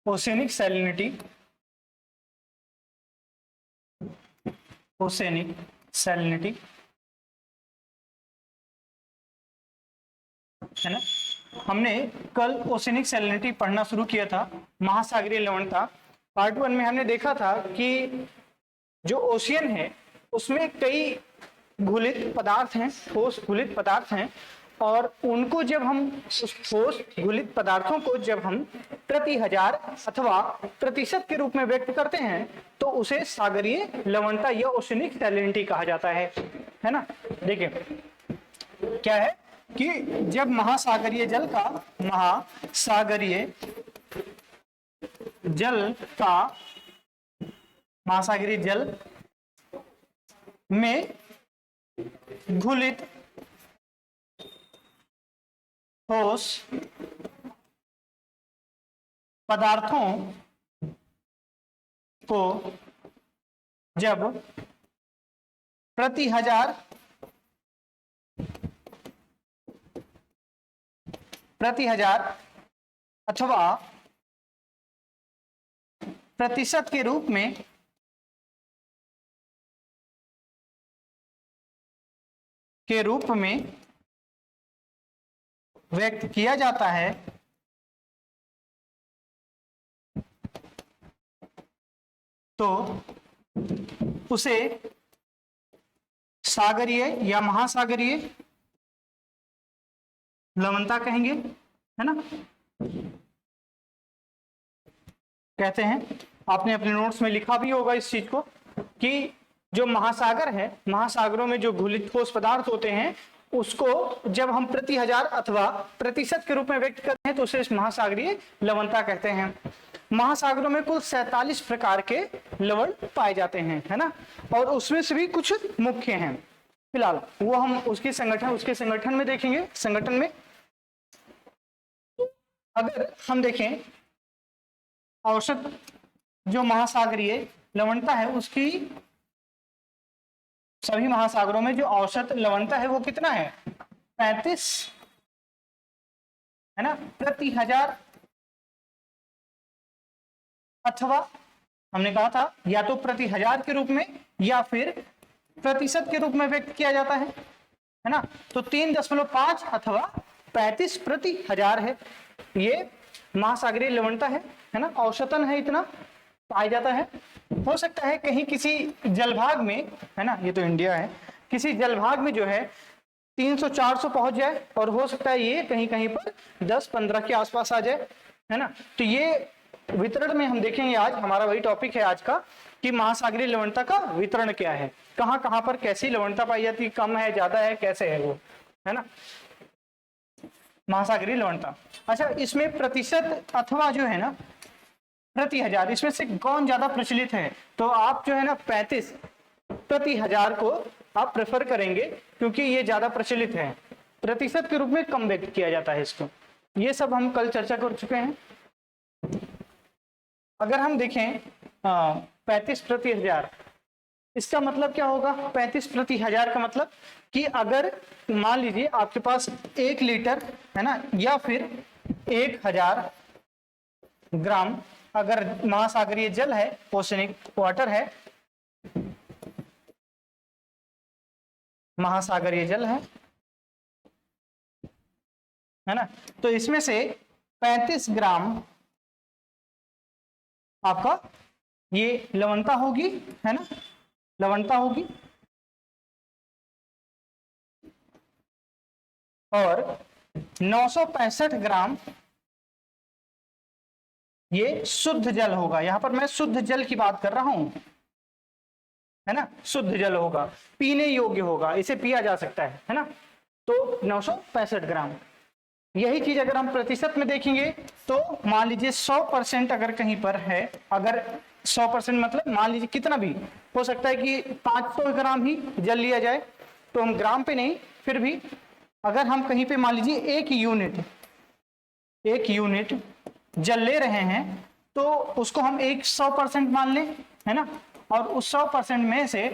Oceanic salinity, oceanic salinity है ना। हमने कल ओसेनिक सैलिनिटी पढ़ना शुरू किया था, महासागरीय लवणता। पार्ट 1 में हमने देखा था कि जो ओशियन है उसमें कई घुलित पदार्थ हैं, ठोस घुलित पदार्थ हैं, और उनको जब हम उस ठोस घुलित पदार्थों को जब हम प्रति हजार अथवा प्रतिशत के रूप में व्यक्त करते हैं तो उसे सागरीय लवणता या ओशियनिक सैलिनिटी कहा जाता है ना। देखिए क्या है कि जब महासागरीय जल में घुलित ठोस पदार्थों को जब प्रति हजार अथवा प्रतिशत के रूप में व्यक्त किया जाता है तो उसे सागरीय या महासागरीय लवणता कहेंगे, है ना। कहते हैं, आपने अपने नोट्स में लिखा भी होगा इस चीज को, कि जो महासागर है, महासागरों में जो घुलित ठोस पदार्थ होते हैं उसको जब हम प्रति हजार अथवा प्रतिशत के रूप में व्यक्त करते हैं तो उसे महासागरीय लवणता कहते हैं। महासागरों में कुल 47 प्रकार के लवण पाए जाते हैं, है ना, और उसमें से भी कुछ मुख्य हैं। फिलहाल वो हम उसके संगठन में देखेंगे। संगठन में अगर हम देखें औसत जो महासागरीय लवणता है उसकी सभी महासागरों में जो औसत लवणता है वो कितना है, 35 है ना, प्रति हजार, अथवा हमने कहा था या तो प्रति हजार के रूप में या फिर प्रतिशत के रूप में व्यक्त किया जाता है ना। तो 3.5 अथवा 35 प्रति हजार है, ये महासागरीय लवणता है ना। औसतन है, इतना पाया जाता है। हो सकता है कहीं किसी जलभाग में, है ना, ये तो इंडिया है, किसी जलभाग में जो है 300-400 पहुंच जाए, और हो सकता है ये कहीं कहीं पर 10-15 के आसपास आ जाए, है ना। तो ये वितरण में हम देखेंगे, आज हमारा वही टॉपिक है आज का, कि महासागरीय लवणता का वितरण क्या है, कहां कहां पर कैसी लवणता पाई जाती है, कम है, ज्यादा है, कैसे है वो, है ना, महासागरीय लवणता। अच्छा, इसमें प्रतिशत अथवा जो है ना प्रति हजार, इसमें से कौन ज्यादा प्रचलित है, तो आप जो है ना 35 प्रति हजार को आप प्रेफर करेंगे, क्योंकि ये ज्यादा प्रचलित है। प्रतिशत के रूप में कम व्यक्त किया जाता है इसको। ये सब हम कल चर्चा कर चुके हैं। अगर हम देखें 35 प्रति हजार, इसका मतलब क्या होगा? 35 प्रति हजार का मतलब कि अगर मान लीजिए आपके पास 1 लीटर है ना, या फिर 1000 ग्राम अगर महासागरीय जल है, ओशनिक वाटर है, महासागरीय जल है ना, तो इसमें से 35 ग्राम आपका ये लवणता होगी, है ना, लवणता होगी। और 965 ग्राम ये शुद्ध जल होगा। यहां पर मैं शुद्ध जल की बात कर रहा हूं, है ना, शुद्ध जल होगा, पीने योग्य होगा, इसे पिया जा सकता है ना। तो 965 ग्राम। यही चीज अगर हम प्रतिशत में देखेंगे तो मान लीजिए 100% अगर कहीं पर है, अगर 100% मतलब मान लीजिए कितना भी हो सकता है कि 500 ग्राम ही जल लिया जाए, तो हम ग्राम पे नहीं, फिर भी अगर हम कहीं पे मान लीजिए 1 यूनिट जल ले रहे हैं तो उसको हम 100% मान लें, है ना। और उस 100% में से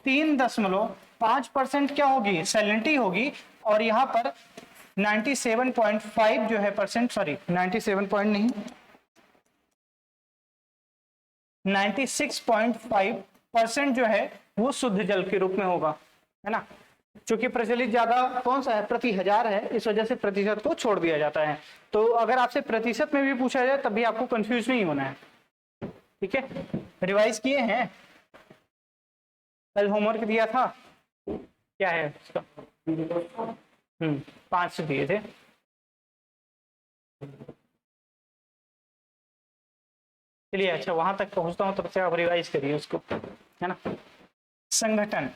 3.5% क्या होगी, सैलिनिटी होगी, और यहाँ पर 97.5 जो है परसेंट, सॉरी 97 पॉइंट नहीं, 96.5% जो है वो शुद्ध जल के रूप में होगा, है ना। क्योंकि प्रचलित ज्यादा कौन सा है, प्रति हजार है, इस वजह से प्रतिशत को छोड़ दिया जाता है। तो अगर आपसे प्रतिशत में भी पूछा जाए तब भी आपको कंफ्यूज नहीं होना है, ठीक है। रिवाइज किए हैं, कल होमवर्क दिया था, क्या है उसका, 5 दिए थे। चलिए अच्छा वहां तक पहुंचता हूं, तब से आप रिवाइज करिए उसको, है ना। संगठन,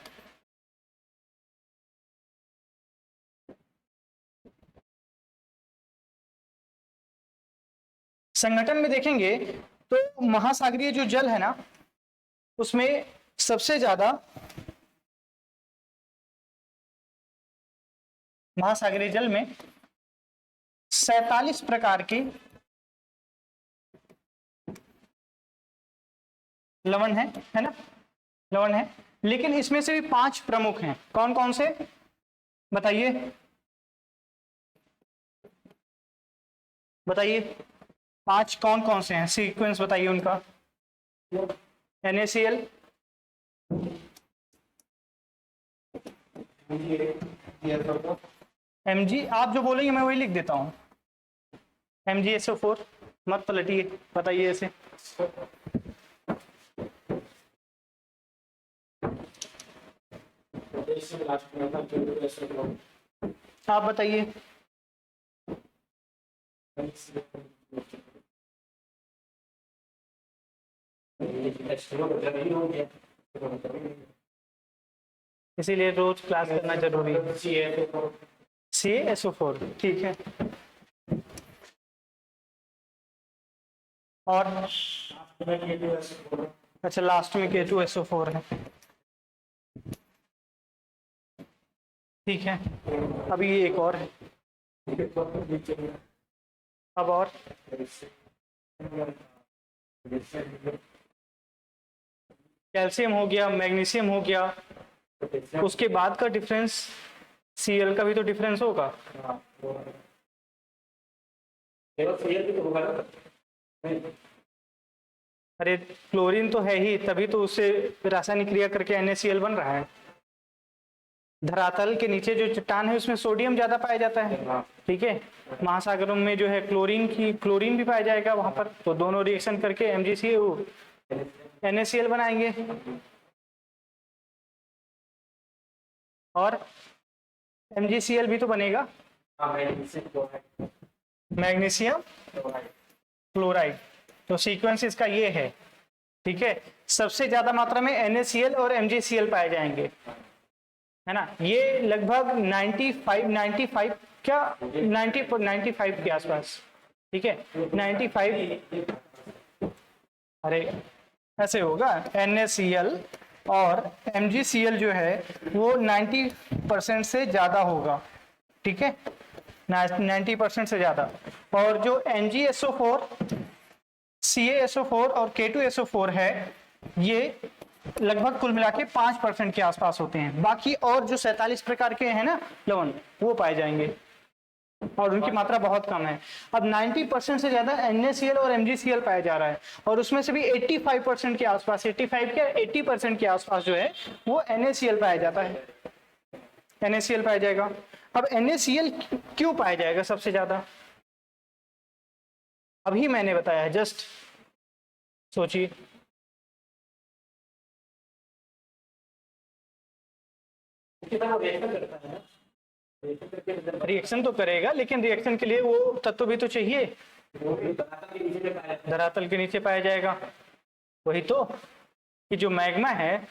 संगठन में देखेंगे तो महासागरीय जो जल है ना, उसमें सबसे ज्यादा महासागरीय जल में 47 प्रकार के लवण है ना, लवण है। लेकिन इसमें से भी 5 प्रमुख हैं, कौन कौन से बताइए, बताइए 5 कौन कौन से हैं, सीक्वेंस बताइए उनका। NaCl, Mg, आप जो बोलेंगे मैं वही लिख देता हूं, MgSO4, मत पलटिए, बताइए ऐसे। आप बताइए, इसीलिए रोज क्लास करना जरूरी है। CaSO4, ठीक है। और अच्छा लास्ट में K2SO4 है, ठीक है। अभी ये एक और है, अब और कैल्शियम हो गया, मैग्नीशियम हो गया, उसके बाद का डिफरेंस Cl का भी तो डिफरेंस होगा। अरे क्लोरीन तो है ही, तभी तो उससे रासायनिक क्रिया करके NaCl बन रहा है। धरातल के नीचे जो चट्टान है उसमें सोडियम ज्यादा पाया जाता है, ठीक है। महासागरों में जो है क्लोरीन भी पाया जाएगा वहां पर, तो दोनों रिएक्शन करके NaCl बनाएंगे। और MgCl भी तो बनेगा, मैग्नीशियम क्लोराइड। तो सीक्वेंस इसका ये है, ठीक है। सबसे ज्यादा मात्रा में NaCl और MgCl पाए जाएंगे, है ना। ये लगभग 95 क्या 95 के आसपास, ठीक है 95। अरे ऐसे होगा, NaCl और MgCl जो है वो 90% से ज्यादा होगा, ठीक है, 90% से ज्यादा। और जो NgSO4, CaSO4 और K2SO4 है, ये लगभग कुल मिला के 5% के आसपास होते हैं। बाकी और जो 47 प्रकार के हैं ना लवण, वो पाए जाएंगे और उनकी मात्रा बहुत कम है। अब 90% से ज्यादा NaCl और MgCl पाया जा रहा है, और उसमें से भी 85% के आसपास, 85 क्या 80% के आसपास जो है वो NaCl पाया जाता है, NaCl पाया जाएगा। अब NaCl क्यों पाया जाएगा सबसे ज्यादा, अभी मैंने बताया, जस्ट सोचिए। रिएक्शन तो करेगा, लेकिन रिएक्शन के लिए वो तत्व भी तो चाहिए, धरातल के नीचे पाया जाएगा। वही तो कि जो मैग्मा है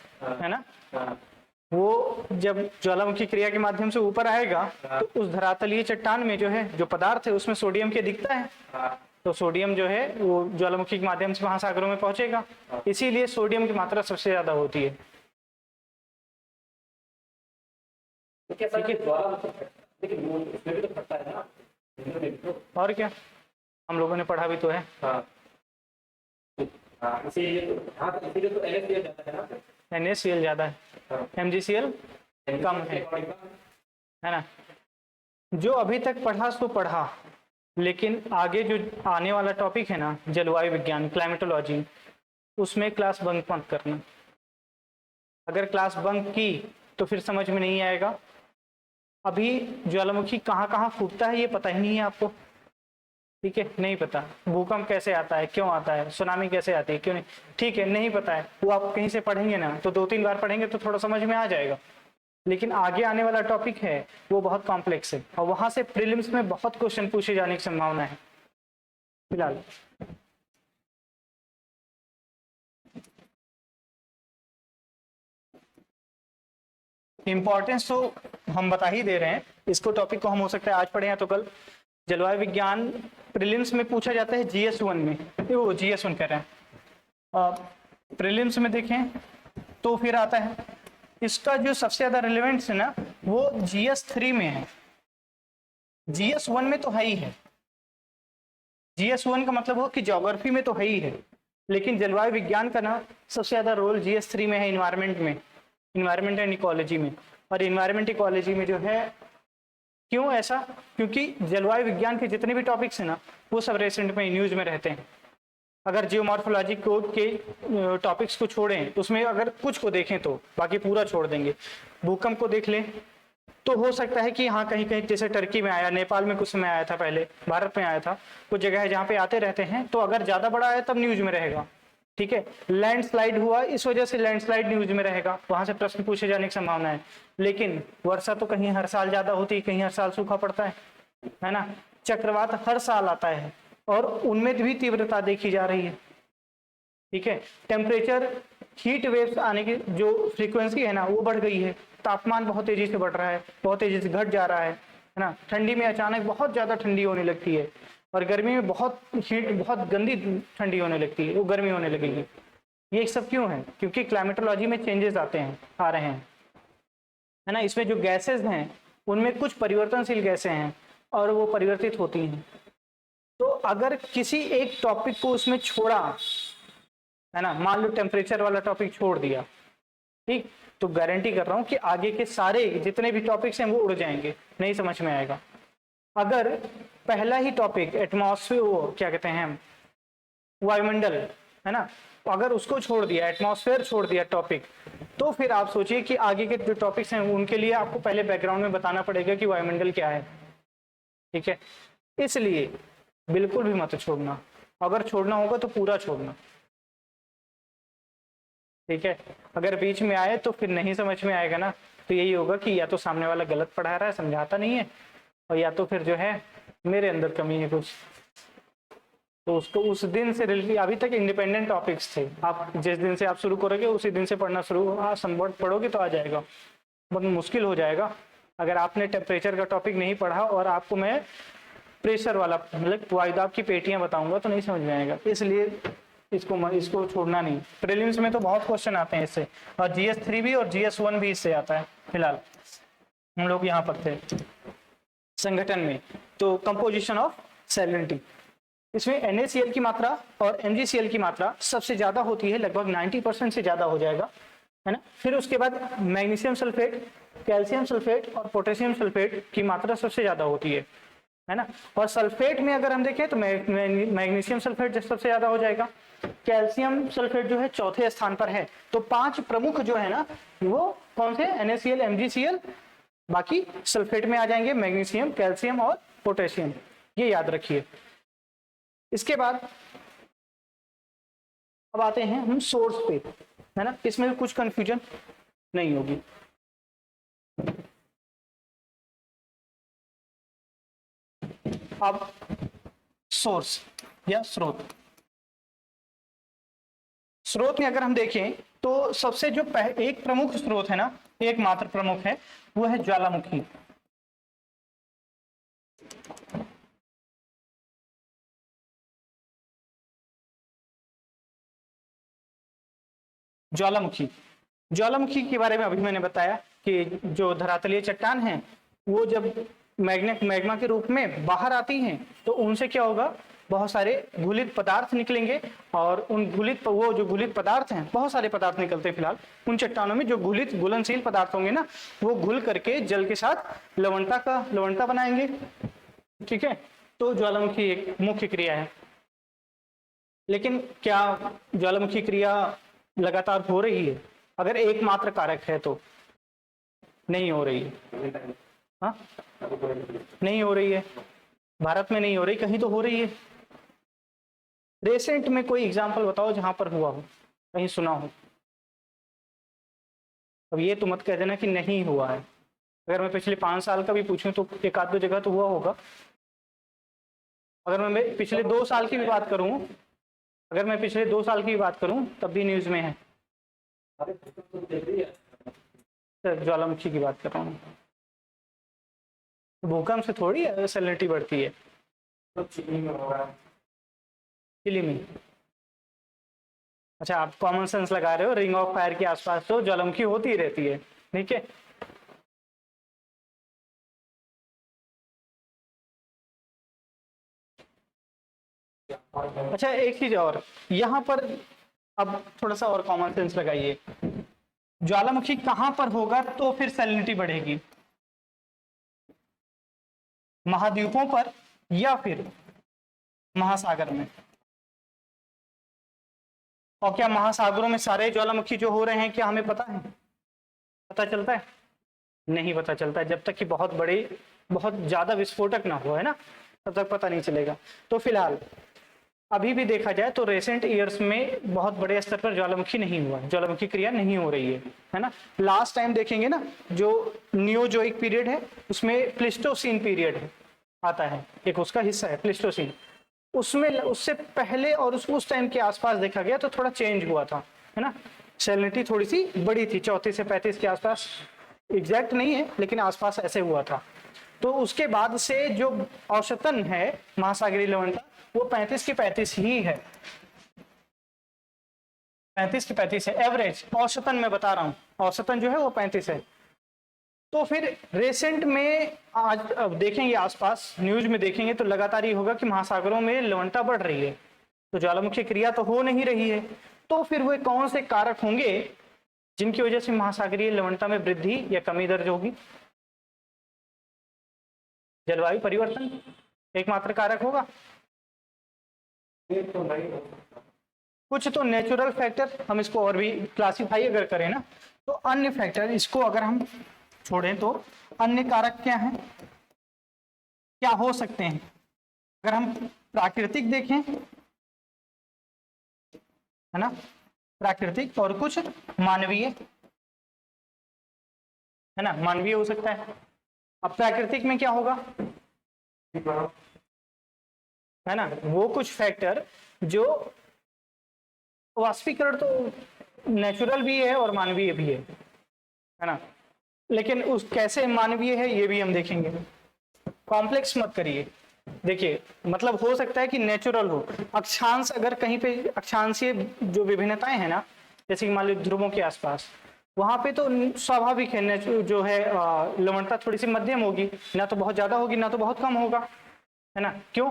ना, वो जब ज्वालामुखी क्रिया के माध्यम से ऊपर आएगा तो उस धरातलीय चट्टान में जो है जो पदार्थ है उसमें सोडियम के दिखता है, तो सोडियम जो है वो ज्वालामुखी के माध्यम से महासागरों में पहुंचेगा, इसीलिए सोडियम की मात्रा सबसे ज्यादा होती है। और क्या, हम लोगों ने पढ़ा भी तो है। हाँ इसीलिए तो, हाँ तो इसीलिए तो NaCl ज्यादा है ना। NaCl ज्यादा है, हाँ। MgCl कम है ना। जो अभी तक पढ़ा सो पढ़ा, लेकिन आगे जो आने वाला टॉपिक है ना जलवायु विज्ञान क्लाइमेटोलॉजी, उसमें क्लास बंक मत करना। अगर क्लास बंक की तो फिर समझ में नहीं आएगा। अभी ज्वालामुखी कहाँ कहाँ फूटता है ये पता ही नहीं है आपको, ठीक है, नहीं पता। भूकंप कैसे आता है, क्यों आता है, सुनामी कैसे आती है, क्यों नहीं, ठीक है, नहीं पता है। वो आप कहीं से पढ़ेंगे ना तो 2-3 बार पढ़ेंगे तो थोड़ा समझ में आ जाएगा। लेकिन आगे आने वाला टॉपिक है वो बहुत कॉम्प्लेक्स है और वहां से प्रीलिम्स में बहुत क्वेश्चन पूछे जाने की संभावना है फिलहाल। इंपॉर्टेंस तो हम बता ही दे रहे हैं, इसको टॉपिक को हम हो सकता है आज पढ़े हैं तो कल। जलवायु विज्ञान प्रीलिम्स में पूछा जाता है GS1 में, वो GS1 कह रहे हैं, प्रीलिम्स में देखें तो फिर आता है इसका जो सबसे ज्यादा रिलेवेंस है ना वो GS3 में है। GS1 में तो है ही है, GS1 का मतलब हो कि ज्योग्राफी में तो है ही है, लेकिन जलवायु विज्ञान का ना सबसे ज्यादा रोल GS3 में है, इन्वायरमेंट में, इन्वायरमेंट एंड इकोलॉजी में। और इन्वायरमेंट इकोलॉजी में जो है, क्यों ऐसा, क्योंकि जलवायु विज्ञान के जितने भी टॉपिक्स हैं ना वो सब रेसेंट में न्यूज में रहते हैं। अगर जियोमॉर्फोलॉजी कोड के टॉपिक्स को छोड़ें, उसमें अगर कुछ को देखें तो बाकी पूरा छोड़ देंगे। भूकंप को देख लें तो हो सकता है कि हाँ कहीं कहीं जैसे टर्की में आया, नेपाल में कुछ समय आया था, पहले भारत में आया था, कुछ जगह है जहाँ पे आते रहते हैं, तो अगर ज्यादा बड़ा आया तब न्यूज में रहेगा, ठीक है। लैंडस्लाइड हुआ इस वजह से लैंडस्लाइड न्यूज में रहेगा, वहां से प्रश्न पूछे जाने की संभावना है। लेकिन वर्षा तो कहीं हर साल ज्यादा होती है, कहीं हर साल सूखा पड़ता है ना। चक्रवात हर साल आता है और उनमें भी तीव्रता देखी जा रही है, ठीक है। टेम्परेचर हीट वेव्स आने की जो फ्रीक्वेंसी है ना वो बढ़ गई है, तापमान बहुत तेजी से बढ़ रहा है, बहुत तेजी से घट जा रहा है ना। ठंडी में अचानक बहुत ज्यादा ठंडी होने लगती है और गर्मी में बहुत हीट, बहुत गंदी ठंडी होने लगती है, वो गर्मी होने लगेगी। ये सब क्यों है, क्योंकि क्लाइमेटोलॉजी में चेंजेस आते हैं, आ रहे हैं, है ना। इसमें जो गैसेस हैं उनमें कुछ परिवर्तनशील गैसें हैं और वो परिवर्तित होती हैं। तो अगर किसी एक टॉपिक को उसमें छोड़ा, है ना, मान लो टेम्परेचर वाला टॉपिक छोड़ दिया, ठीक, तो गारंटी कर रहा हूं कि आगे के सारे जितने भी टॉपिक्स हैं वो उड़ जाएंगे, नहीं समझ में आएगा। अगर पहला ही टॉपिक एटमॉस्फेयर, वो क्या कहते हैं, वायुमंडल, है ना, अगर उसको छोड़ दिया, एटमॉस्फेयर छोड़ दिया टॉपिक, तो फिर आप सोचिए कि आगे के जो टॉपिक्स हैं उनके लिए आपको पहले बैकग्राउंड में बताना पड़ेगा कि वायुमंडल क्या है, ठीक है। इसलिए बिल्कुल भी मत छोड़ना, अगर छोड़ना होगा तो पूरा छोड़ना, ठीक है। अगर बीच में आए तो फिर नहीं समझ में आएगा ना, तो यही होगा कि या तो सामने वाला गलत पढ़ा रहा है, समझाता नहीं है, और या तो फिर जो है मेरे अंदर कमी है कुछ। तो उसको उस दिन से रिलेटेड, अभी तक इंडिपेंडेंट टॉपिक्स थे, आप जिस दिन से आप शुरू करोगे उसी दिन से पढ़ना शुरू पढ़ोगे तो आ जाएगा। बहुत मुश्किल हो जाएगा अगर आपने टेम्परेचर का टॉपिक नहीं पढ़ा और आपको मैं प्रेशर वाला, मतलब वायुदाब की पेटियां बताऊंगा तो नहीं समझ में आएगा। इसलिए इसको छोड़ना नहीं। प्रीलिम्स में तो बहुत क्वेश्चन आते हैं इससे, और GS3 भी और GS1 भी इससे आता है। फिलहाल हम लोग यहाँ पर थे संगठन में, तो कंपोजिशन ऑफ सैलिनिटी, इसमें NaCl की मात्रा और MgCl की मात्रा सबसे ज्यादा होती है, लगभग 90% से ज्यादा हो जाएगा, है ना। फिर उसके बाद मैग्नीशियम सल्फेट, कैल्शियम सल्फेट और पोटेशियम सल्फेट की मात्रा सबसे ज्यादा होती है ना। और सल्फेट में अगर हम देखें तो मैग्नीशियम सल्फेट सबसे ज्यादा हो जाएगा, कैल्शियम सल्फेट जो है चौथे स्थान पर है। तो 5 प्रमुख जो है ना वो कौन से, NaCl, MgCl, बाकी सल्फेट में आ जाएंगे मैग्नीशियम, कैल्शियम और पोटेशियम, ये याद रखिए। इसके बाद अब आते हैं हम सोर्स पे, है ना, इसमें कुछ कंफ्यूजन नहीं होगी। अब सोर्स या स्रोत, स्रोत में अगर हम देखें तो सबसे जो एक प्रमुख स्रोत है ना, एकमात्र प्रमुख है, वो है ज्वालामुखी। ज्वालामुखी, ज्वालामुखी के बारे में अभी मैंने बताया कि जो धरातलीय चट्टान है वो जब मैग्मा के रूप में बाहर आती हैं तो उनसे क्या होगा बहुत सारे घुलित पदार्थ निकलेंगे, और उन वो जो घुलित पदार्थ हैं, बहुत सारे पदार्थ निकलते हैं फिलहाल उन चट्टानों में, जो घुलित घुलनशील पदार्थ होंगे ना, वो घुल करके जल के साथ लवणता बनाएंगे। ठीक है, तो ज्वालामुखी एक मुख्य क्रिया है। लेकिन क्या ज्वालामुखी क्रिया लगातार हो रही है? अगर एकमात्र कारक है तो नहीं हो रही है। हाँ, नहीं हो रही है, भारत में नहीं हो रही, कहीं तो हो रही है। रेसेंट में कोई एग्जांपल बताओ जहां पर हुआ हो, कहीं सुना हो। अब ये तो मत कह देना कि नहीं हुआ है। अगर मैं पिछले 5 साल का भी पूछूं तो एक आध दो जगह तो हुआ होगा। अगर मैं पिछले 2 साल की भी बात करूं, तब भी न्यूज में है। ज्वालामुखी की बात कर रहा हूँ, भूकंप से थोड़ी सैलिनिटी बढ़ती है। चिली में, अच्छा आप कॉमन सेंस लगा रहे हो, रिंग ऑफ फायर के आसपास तो ज्वालामुखी होती ही रहती है। ठीक है, अच्छा एक चीज और यहाँ पर, अब थोड़ा सा और कॉमन सेंस लगाइए। ज्वालामुखी कहां पर होगा तो फिर सैलिनिटी बढ़ेगी? महाद्वीपों पर या फिर महासागर में? और क्या महासागरों में सारे ज्वालामुखी जो हो रहे हैं, क्या हमें पता है? पता चलता है? नहीं पता चलता है, जब तक कि बहुत ज्यादा विस्फोटक ना हो, है ना, तब तक पता नहीं चलेगा। तो फिलहाल अभी भी देखा जाए तो रेसेंट ईयर्स में बहुत बड़े स्तर पर ज्वालामुखी नहीं हुआ, ज्वालामुखी क्रिया नहीं हो रही है ना। लास्ट टाइम देखेंगे ना, जो नियोजोइक पीरियड है उसमें प्लिस्टोसीन पीरियड आता है, एक उसका हिस्सा है प्लिस्टोसीन। उसमें उससे पहले और उस टाइम के आसपास देखा गया तो थोड़ा चेंज हुआ था, है ना। सैलिनिटी थोड़ी सी बड़ी थी, 34 से 35 के आसपास, एग्जैक्ट नहीं है लेकिन आसपास ऐसे हुआ था। तो उसके बाद से जो औसतन है महासागरीय लवणता, वो 35 के 35 ही है, 35 के 35 है एवरेज। औसतन मैं बता रहा हूँ, औसतन जो है वो 35 है। तो फिर रेसेंट में आज अब देखेंगे, आसपास न्यूज में देखेंगे तो लगातार ये होगा कि महासागरों में लवणता बढ़ रही है, तो ज्वालामुखी क्रिया तो हो नहीं रही है। तो फिर वो कौन से कारक होंगे जिनकी वजह से महासागरीय लवणता में वृद्धि या कमी दर्ज होगी? जलवायु परिवर्तन एकमात्र कारक होगा? कुछ तो नेचुरल फैक्टर, हम इसको और भी क्लासिफाई अगर करें ना, तो अन्य फैक्टर, इसको अगर हम छोड़ें तो अन्य कारक क्या हैं, क्या हो सकते हैं? अगर हम प्राकृतिक देखें, है ना, प्राकृतिक और कुछ मानवीय, है ना, मानवीय हो सकता है। अब प्राकृतिक में क्या होगा, है ना, वो कुछ फैक्टर जो वाष्पीकरण तो नेचुरल भी है और मानवीय भी है ना, लेकिन उस कैसे मानवीय है ये भी हम देखेंगे। कॉम्प्लेक्स मत करिए, देखिए मतलब हो सकता है कि नेचुरल हो, अक्षांश अगर कहीं पे अक्षांशीय जो विभिन्नताएं हैं ना, जैसे कि मान लो ध्रुवों के आसपास, वहां पे तो स्वाभाविक है जो है लवणता थोड़ी सी मध्यम होगी, ना तो बहुत ज्यादा होगी ना तो बहुत कम होगा, है ना। क्यों?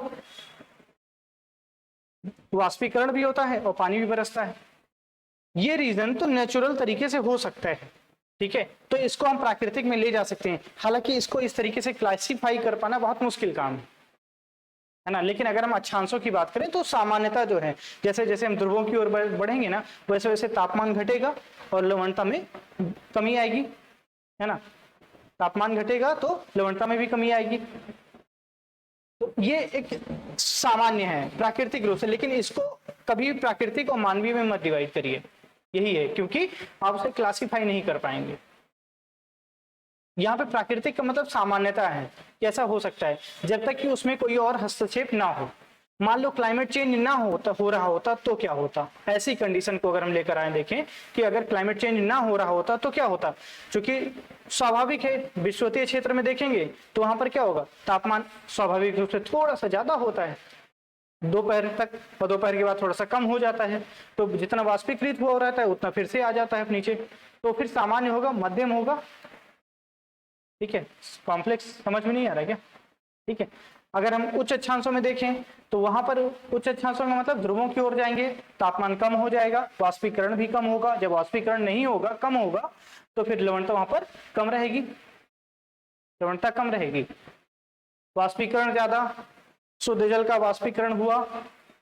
वाष्पीकरण भी होता है और पानी भी बरसता है, ये रीजन तो नेचुरल तरीके से हो सकता है। ठीक है, तो इसको हम प्राकृतिक में ले जा सकते हैं, हालांकि इसको इस तरीके से क्लासिफाई कर पाना बहुत मुश्किल काम है ना। लेकिन अगर हम अक्षांशों की बात करें तो सामान्यता जो है, जैसे जैसे हम ध्रुवों की ओर बढ़ेंगे ना, वैसे वैसे तापमान घटेगा और लवणता में कमी आएगी, है ना। तापमान घटेगा तो लवणता में भी कमी आएगी, तो ये एक सामान्य है प्राकृतिक रूप से। लेकिन इसको कभी प्राकृतिक और मानवीय में मत डिवाइड करिए, यही है, क्योंकि आप उसे क्लासिफाई नहीं कर पाएंगे। यहाँ पे प्राकृतिक का मतलब सामान्यता है, कैसा हो सकता है जब तक कि उसमें कोई और हस्तक्षेप ना हो। मान लो क्लाइमेट चेंज ना हो रहा होता तो क्या होता, ऐसी कंडीशन को अगर हम लेकर आए, देखें कि अगर क्लाइमेट चेंज ना हो रहा होता तो क्या होता। क्योंकि स्वाभाविक है, विश्वतीय क्षेत्र में देखेंगे तो वहां पर क्या होगा, तापमान स्वाभाविक रूप से थोड़ा सा ज्यादा होता है दोपहर तक, और दोपहर के बाद थोड़ा सा कम हो जाता है, तो जितना वाष्पीकृत हुआ रहता है उतना फिर से आ जाता है नीचे, तो फिर सामान्य होगा, मध्यम होगा। ठीक है, कॉम्प्लेक्स समझ में नहीं आ रहा क्या? ठीक है, अगर हम उच्च अक्षांशों में देखें तो वहां पर उच्च अक्षांशों में मतलब ध्रुवों की ओर जाएंगे, तापमान कम हो जाएगा, वाष्पीकरण भी कम होगा। जब वाष्पीकरण नहीं होगा, कम होगा, तो फिर लवणता वहां पर कम रहेगी, लवणता कम रहेगी। वाष्पीकरण ज्यादा, शुद्ध जल का वाष्पीकरण हुआ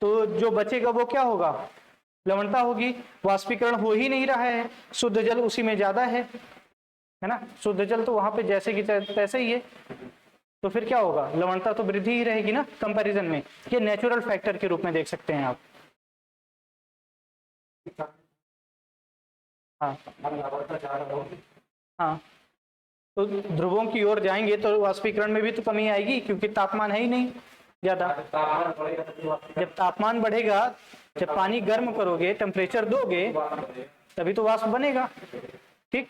तो जो बचेगा वो क्या होगा, लवणता होगी। वाष्पीकरण हो ही नहीं रहा है, शुद्ध जल उसी में ज्यादा है ना, शुद्ध जल तो वहां पे जैसे कि तैसे ही है, तो फिर क्या होगा, लवणता तो वृद्धि ही रहेगी ना कंपैरिजन में। ये नेचुरल फैक्टर के रूप में देख सकते हैं आप। हाँ हाँ, तो ध्रुवों की ओर जाएंगे तो वाष्पीकरण में भी तो कमी आएगी, क्योंकि तापमान है ही नहीं ज्यादा। जब तापमान बढ़ेगा, जब पानी गर्म करोगे, टेम्परेचर दोगे, तभी तो वाष्प बनेगा। ठीक,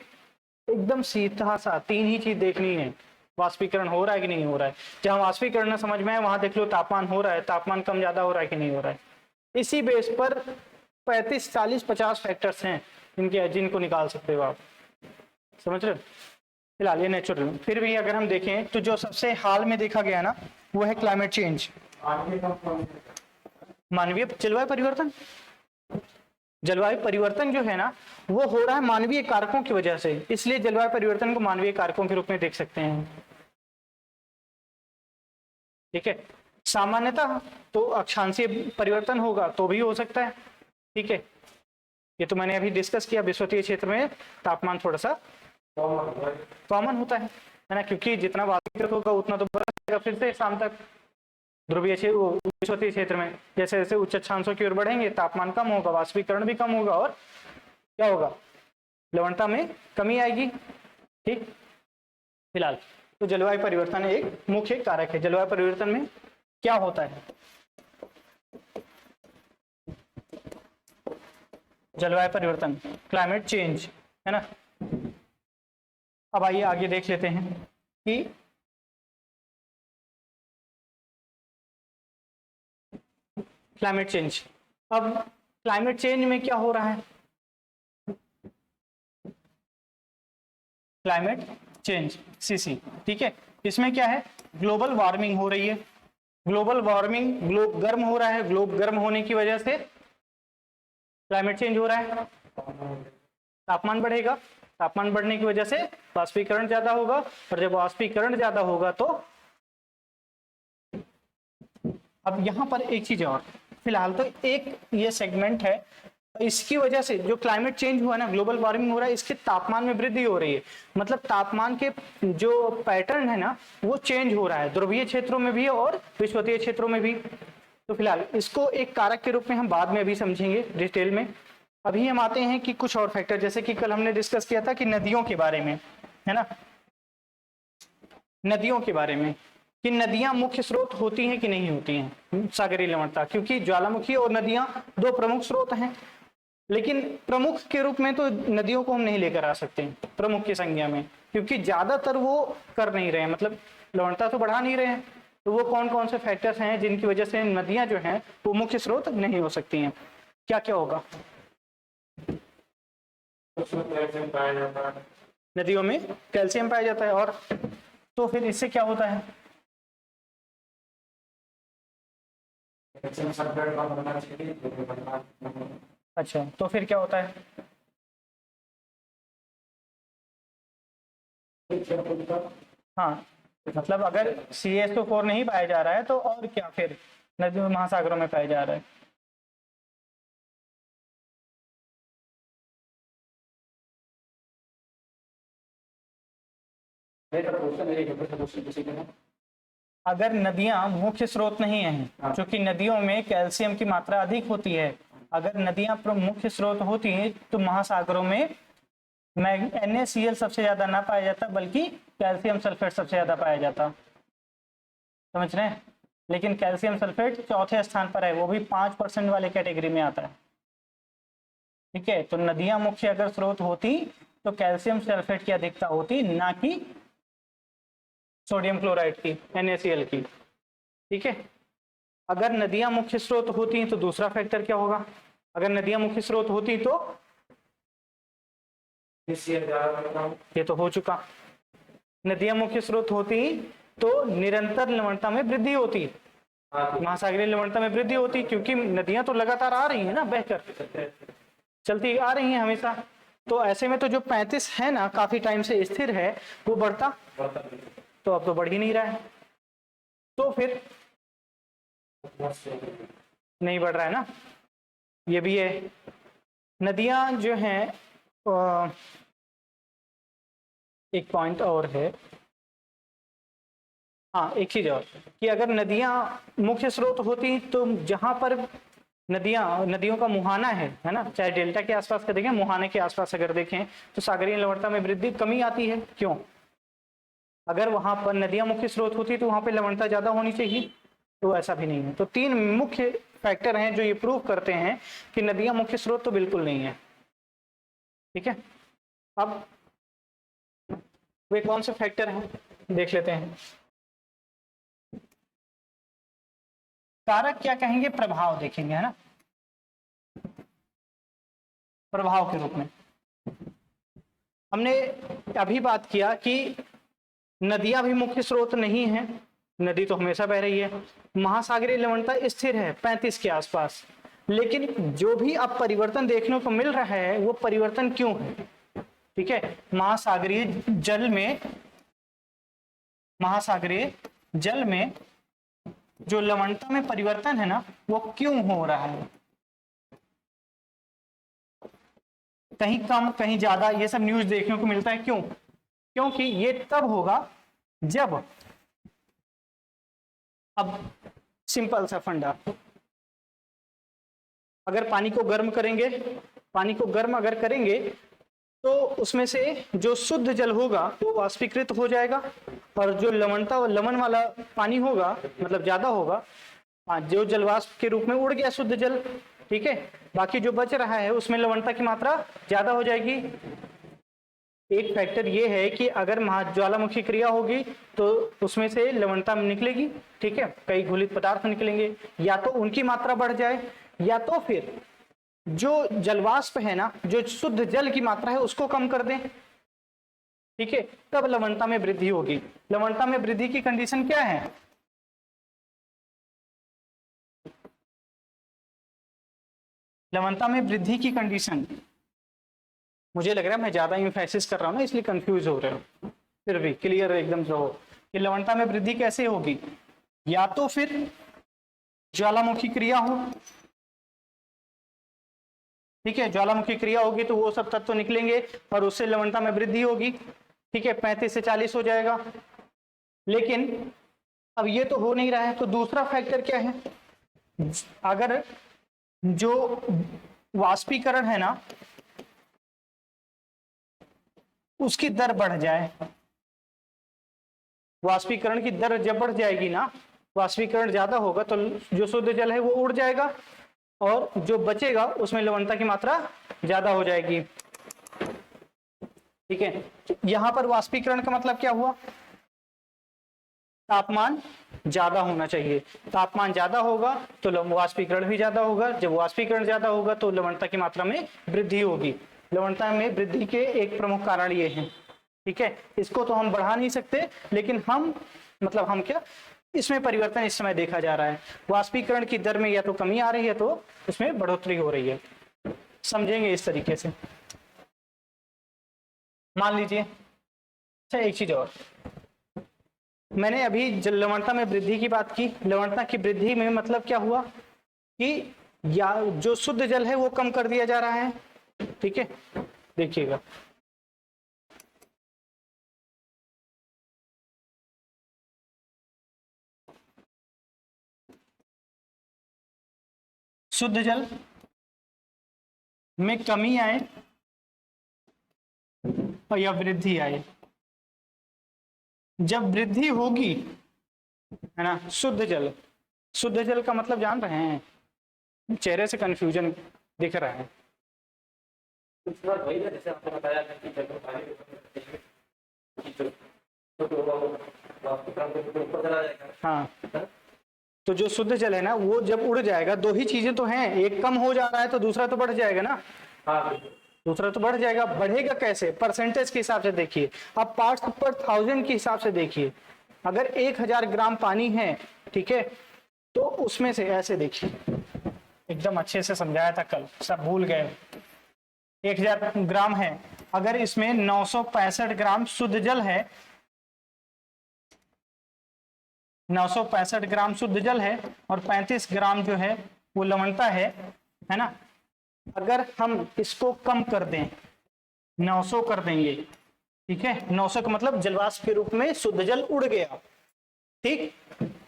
एकदम सीधा सा तीन ही चीज देखनी है, वाष्पीकरण हो रहा है कि नहीं हो रहा है। जहां वाष्पीकरण न समझ में आए वहां देख लो तापमान हो रहा है, तापमान कम ज्यादा हो रहा है कि नहीं हो रहा है। इसी बेस पर 35, 40, 50 फैक्टर्स हैं जिनको निकाल सकते हो आप, समझ रहे हो। फिलहाल ये नेचुरल। फिर भी अगर हम देखें तो जो सबसे हाल में देखा गया ना, वो है क्लाइमेट चेंज, मानवीय जलवायु परिवर्तन। जलवायु परिवर्तन जो है ना, वो हो रहा है मानवीय कारकों की वजह से, इसलिए जलवायु परिवर्तन को मानवीय कारकों के रूप में देख सकते हैं। ठीक है, सामान्यतः तो अक्षांशीय परिवर्तन होगा तो भी हो सकता है। ठीक है, ये तो मैंने अभी डिस्कस किया, विषुवतीय क्षेत्र में तापमान थोड़ा सा कॉमन होता है ना, क्योंकि जितना वाष्पीकृत होगा उतना तो बढ़ेगा फिर से शाम तक। ध्रुवीय विषुवतीय क्षेत्र में जैसे जैसे उच्च अक्षांशों की ओर बढ़ेंगे, तापमान कम होगा, वाष्पीकरण भी कम होगा, और क्या होगा, लवणता में कमी आएगी। ठीक, फिलहाल तो जलवायु परिवर्तन एक मुख्य कारक है। जलवायु परिवर्तन में क्या होता है, जलवायु परिवर्तन, क्लाइमेट चेंज, है ना। अब आइए आगे देख लेते हैं कि क्लाइमेट चेंज। अब क्लाइमेट चेंज में क्या हो रहा है, क्लाइमेट चेंज सीसी। ठीक है, इसमें क्या है, ग्लोबल वार्मिंग हो रही है। ग्लोबल वार्मिंग, ग्लोब गर्म हो रहा है, ग्लोब गर्म होने की वजह से क्लाइमेट चेंज हो रहा है। तापमान बढ़ेगा, तापमान बढ़ने की वजह से वाष्पीकरण ज्यादा होगा, और जब वाष्पीकरण ज्यादा होगा तो अब यहां पर एक चीज और, फिलहाल तो एक ये सेगमेंट है, इसकी वजह से जो क्लाइमेट चेंज हुआ ना, ग्लोबल वार्मिंग हो रहा है, इसके तापमान में वृद्धि हो रही है। मतलब तापमान के जो पैटर्न है ना, वो चेंज हो रहा है, ध्रुवीय क्षेत्रों में भी और विषुवतीय क्षेत्रों में भी। तो फिलहाल इसको एक कारक के रूप में हम बाद में अभी समझेंगे डिटेल में। अभी हम आते हैं कि कुछ और फैक्टर, जैसे कि कल हमने डिस्कस किया था कि नदियों के बारे में, है ना, नदियों के बारे में कि नदियां मुख्य स्रोत होती हैं कि नहीं होती हैं सागरीय लवणता, क्योंकि ज्वालामुखी और नदियां दो प्रमुख स्रोत हैं। लेकिन प्रमुख के रूप में तो नदियों को हम नहीं लेकर आ सकते प्रमुख की संज्ञा में, क्योंकि ज्यादातर वो कर नहीं रहे हैं, मतलब लवणता तो बढ़ा नहीं रहे हैं। तो वो कौन कौन से फैक्टर्स हैं जिनकी वजह से नदियां जो हैं वो मुख्य स्रोत नहीं हो सकती हैं, क्या क्या होगा। नदियों में कैल्शियम पाया जाता है, और तो फिर इससे क्या होता है, अच्छा तो फिर क्या होता है, हाँ मतलब अगर CaSO4 नहीं पाया जा रहा है तो और क्या फिर नदियों महासागरों में पाया जा रहा है। अगर नदियां मुख्य स्रोत नहीं है, क्योंकि नदियों में कैल्शियम की मात्रा अधिक होती है, अगर नदियां मुख्य स्रोत होती हैं तो महासागरों में NaCl सबसे ज्यादा ना पाया जाता, बल्कि कैल्शियम सल्फेट सबसे ज्यादा पाया जाता, समझ रहे हैं। लेकिन कैल्शियम सल्फेट चौथे स्थान पर है, वो भी 5% वाले कैटेगरी में आता है। ठीक है, तो नदियां मुख्य अगर स्रोत होती तो कैल्शियम सल्फेट की अधिकता होती, ना कि सोडियम क्लोराइड की, NaCl की। ठीक है, अगर नदियां मुख्य स्रोत होती तो दूसरा फैक्टर क्या होगा, अगर नदियां मुख्य स्रोत होती तो ये तो हो चुका, नदियां मुख्य स्रोत होती तो निरंतर लवणता में वृद्धि होती, हाँ महासागरीय लवणता में वृद्धि होती, क्योंकि नदियां तो लगातार आ रही है ना, बहकर चलती आ रही हैं हमेशा। तो ऐसे में तो जो 35 है ना, काफी टाइम से स्थिर है, वो बढ़ता, तो अब तो बढ़ ही नहीं रहा है, तो फिर नहीं बढ़ रहा है ना, ये भी है। नदियां जो हैं, एक पॉइंट और है, हाँ एक चीज और, कि अगर नदियां मुख्य स्रोत होती तो जहां पर नदियों का मुहाना है ना, चाहे डेल्टा के आसपास का देखें, मुहाने के आसपास अगर देखें, तो सागरीय लवणता में वृद्धि कमी आती है। क्यों? अगर वहां पर नदियां मुख्य स्रोत होती तो वहां पर लवणता ज्यादा होनी चाहिए, तो ऐसा भी नहीं है। तो 3 मुख्य फैक्टर हैं जो ये प्रूव करते हैं कि नदियां मुख्य स्रोत तो बिल्कुल नहीं है। ठीक है, अब वे कौन से फैक्टर हैं देख लेते हैं। कारक क्या कहेंगे? प्रभाव देखेंगे, है ना, प्रभाव के रूप में। हमने अभी बात किया कि नदियां भी मुख्य स्रोत नहीं है, नदी तो हमेशा बह रही है, महासागरीय लवणता स्थिर है 35 के आसपास, लेकिन जो भी अब परिवर्तन देखने को मिल रहा है वो परिवर्तन क्यों है? ठीक है, महासागरीय जल में जो लवणता में परिवर्तन है ना, वो क्यों हो रहा है? कहीं कम कहीं ज्यादा, ये सब न्यूज देखने को मिलता है। क्यों? क्योंकि ये तब होगा जब, अब सिंपल सा फंडा, अगर पानी को गर्म करेंगे, पानी को गर्म अगर करेंगे तो उसमें से जो शुद्ध जल होगा वो वाष्पीकृत हो जाएगा, और जो लवण वाला पानी होगा, मतलब ज्यादा होगा, जो जलवाष्प के रूप में उड़ गया शुद्ध जल, ठीक है, बाकी जो बच रहा है उसमें लवणता की मात्रा ज्यादा हो जाएगी। एक फैक्टर ये है कि अगर ज्वालामुखी क्रिया होगी तो उसमें से लवणता निकलेगी, ठीक है, कई घुलित पदार्थ निकलेंगे, या तो उनकी मात्रा बढ़ जाए, या तो फिर जो जलवाष्प है ना, जो शुद्ध जल की मात्रा है उसको कम कर दें, ठीक है, तब लवणता में वृद्धि होगी। लवणता में वृद्धि की कंडीशन क्या है? लवणता में वृद्धि की कंडीशन, मुझे लग रहा है मैं ज्यादा इम्फेसिस कर रहा हूं ना, इसलिए कंफ्यूज हो रहे हो, फिर भी क्लियर एकदम रहो कि लवणता में वृद्धि कैसे होगी। या तो फिर ज्वालामुखी क्रिया हो, ठीक है, ज्वालामुखी क्रिया होगी तो वो सब तत्व निकलेंगे और उससे लवणता में वृद्धि होगी, ठीक है, 35 से 40 हो जाएगा। लेकिन अब ये तो हो नहीं रहा है, तो दूसरा फैक्टर क्या है? अगर जो वाष्पीकरण है ना उसकी दर बढ़ जाए, वाष्पीकरण की दर जब बढ़ जाएगी ना, वाष्पीकरण ज्यादा होगा तो जो शुद्ध जल है वो उड़ जाएगा, और जो बचेगा उसमें लवणता की मात्रा ज्यादा हो जाएगी। ठीक है, यहां पर वाष्पीकरण का मतलब क्या हुआ? तापमान ज्यादा होना चाहिए, तापमान ज्यादा होगा तो वाष्पीकरण भी ज्यादा होगा, जब वाष्पीकरण ज्यादा होगा तो लवणता की मात्रा में वृद्धि होगी। लवणता में वृद्धि के एक प्रमुख कारण ये हैं, ठीक है, इसको तो हम बढ़ा नहीं सकते, लेकिन हम क्या, इसमें परिवर्तन इस समय देखा जा रहा है, वाष्पीकरण की दर में या तो कमी आ रही है तो उसमें बढ़ोतरी हो रही है। समझेंगे इस तरीके से। मान लीजिए, अच्छा एक चीज और, मैंने अभी लवणता में वृद्धि की बात की, लवणता की वृद्धि में मतलब क्या हुआ कि या जो शुद्ध जल है वो कम कर दिया जा रहा है, ठीक है, देखिएगा शुद्ध जल में कमी आए और या वृद्धि आए। जब वृद्धि होगी, है ना, शुद्ध जल का मतलब जान रहे हैं? चेहरे से कंफ्यूजन दिख रहा है। वही ना, जैसे आपने बताया कि जब ऊपर चला जाएगा। हाँ, तो जो शुद्ध जल है ना वो जब उड़ जाएगा, दो ही चीजें तो हैं, एक कम हो जा रहा है तो दूसरा तो बढ़ जाएगा ना। हाँ, दूसरा तो बढ़ जाएगा, बढ़ेगा कैसे? परसेंटेज के हिसाब से देखिए, अब पार्ट्स पर थाउजेंड के हिसाब से देखिए, अगर 1000 ग्राम पानी है, ठीक है, तो उसमें से ऐसे देखिए, एकदम अच्छे से समझाया था कल, सब भूल गए। 1000 ग्राम है, अगर इसमें 965 ग्राम शुद्ध जल है, 965 ग्राम शुद्ध जल है और 35 ग्राम जो है वो लवणता है ना। अगर हम इसको कम कर दें, 900 कर देंगे, ठीक है, 900 का मतलब जलवाष्प के रूप में शुद्ध जल उड़ गया, ठीक।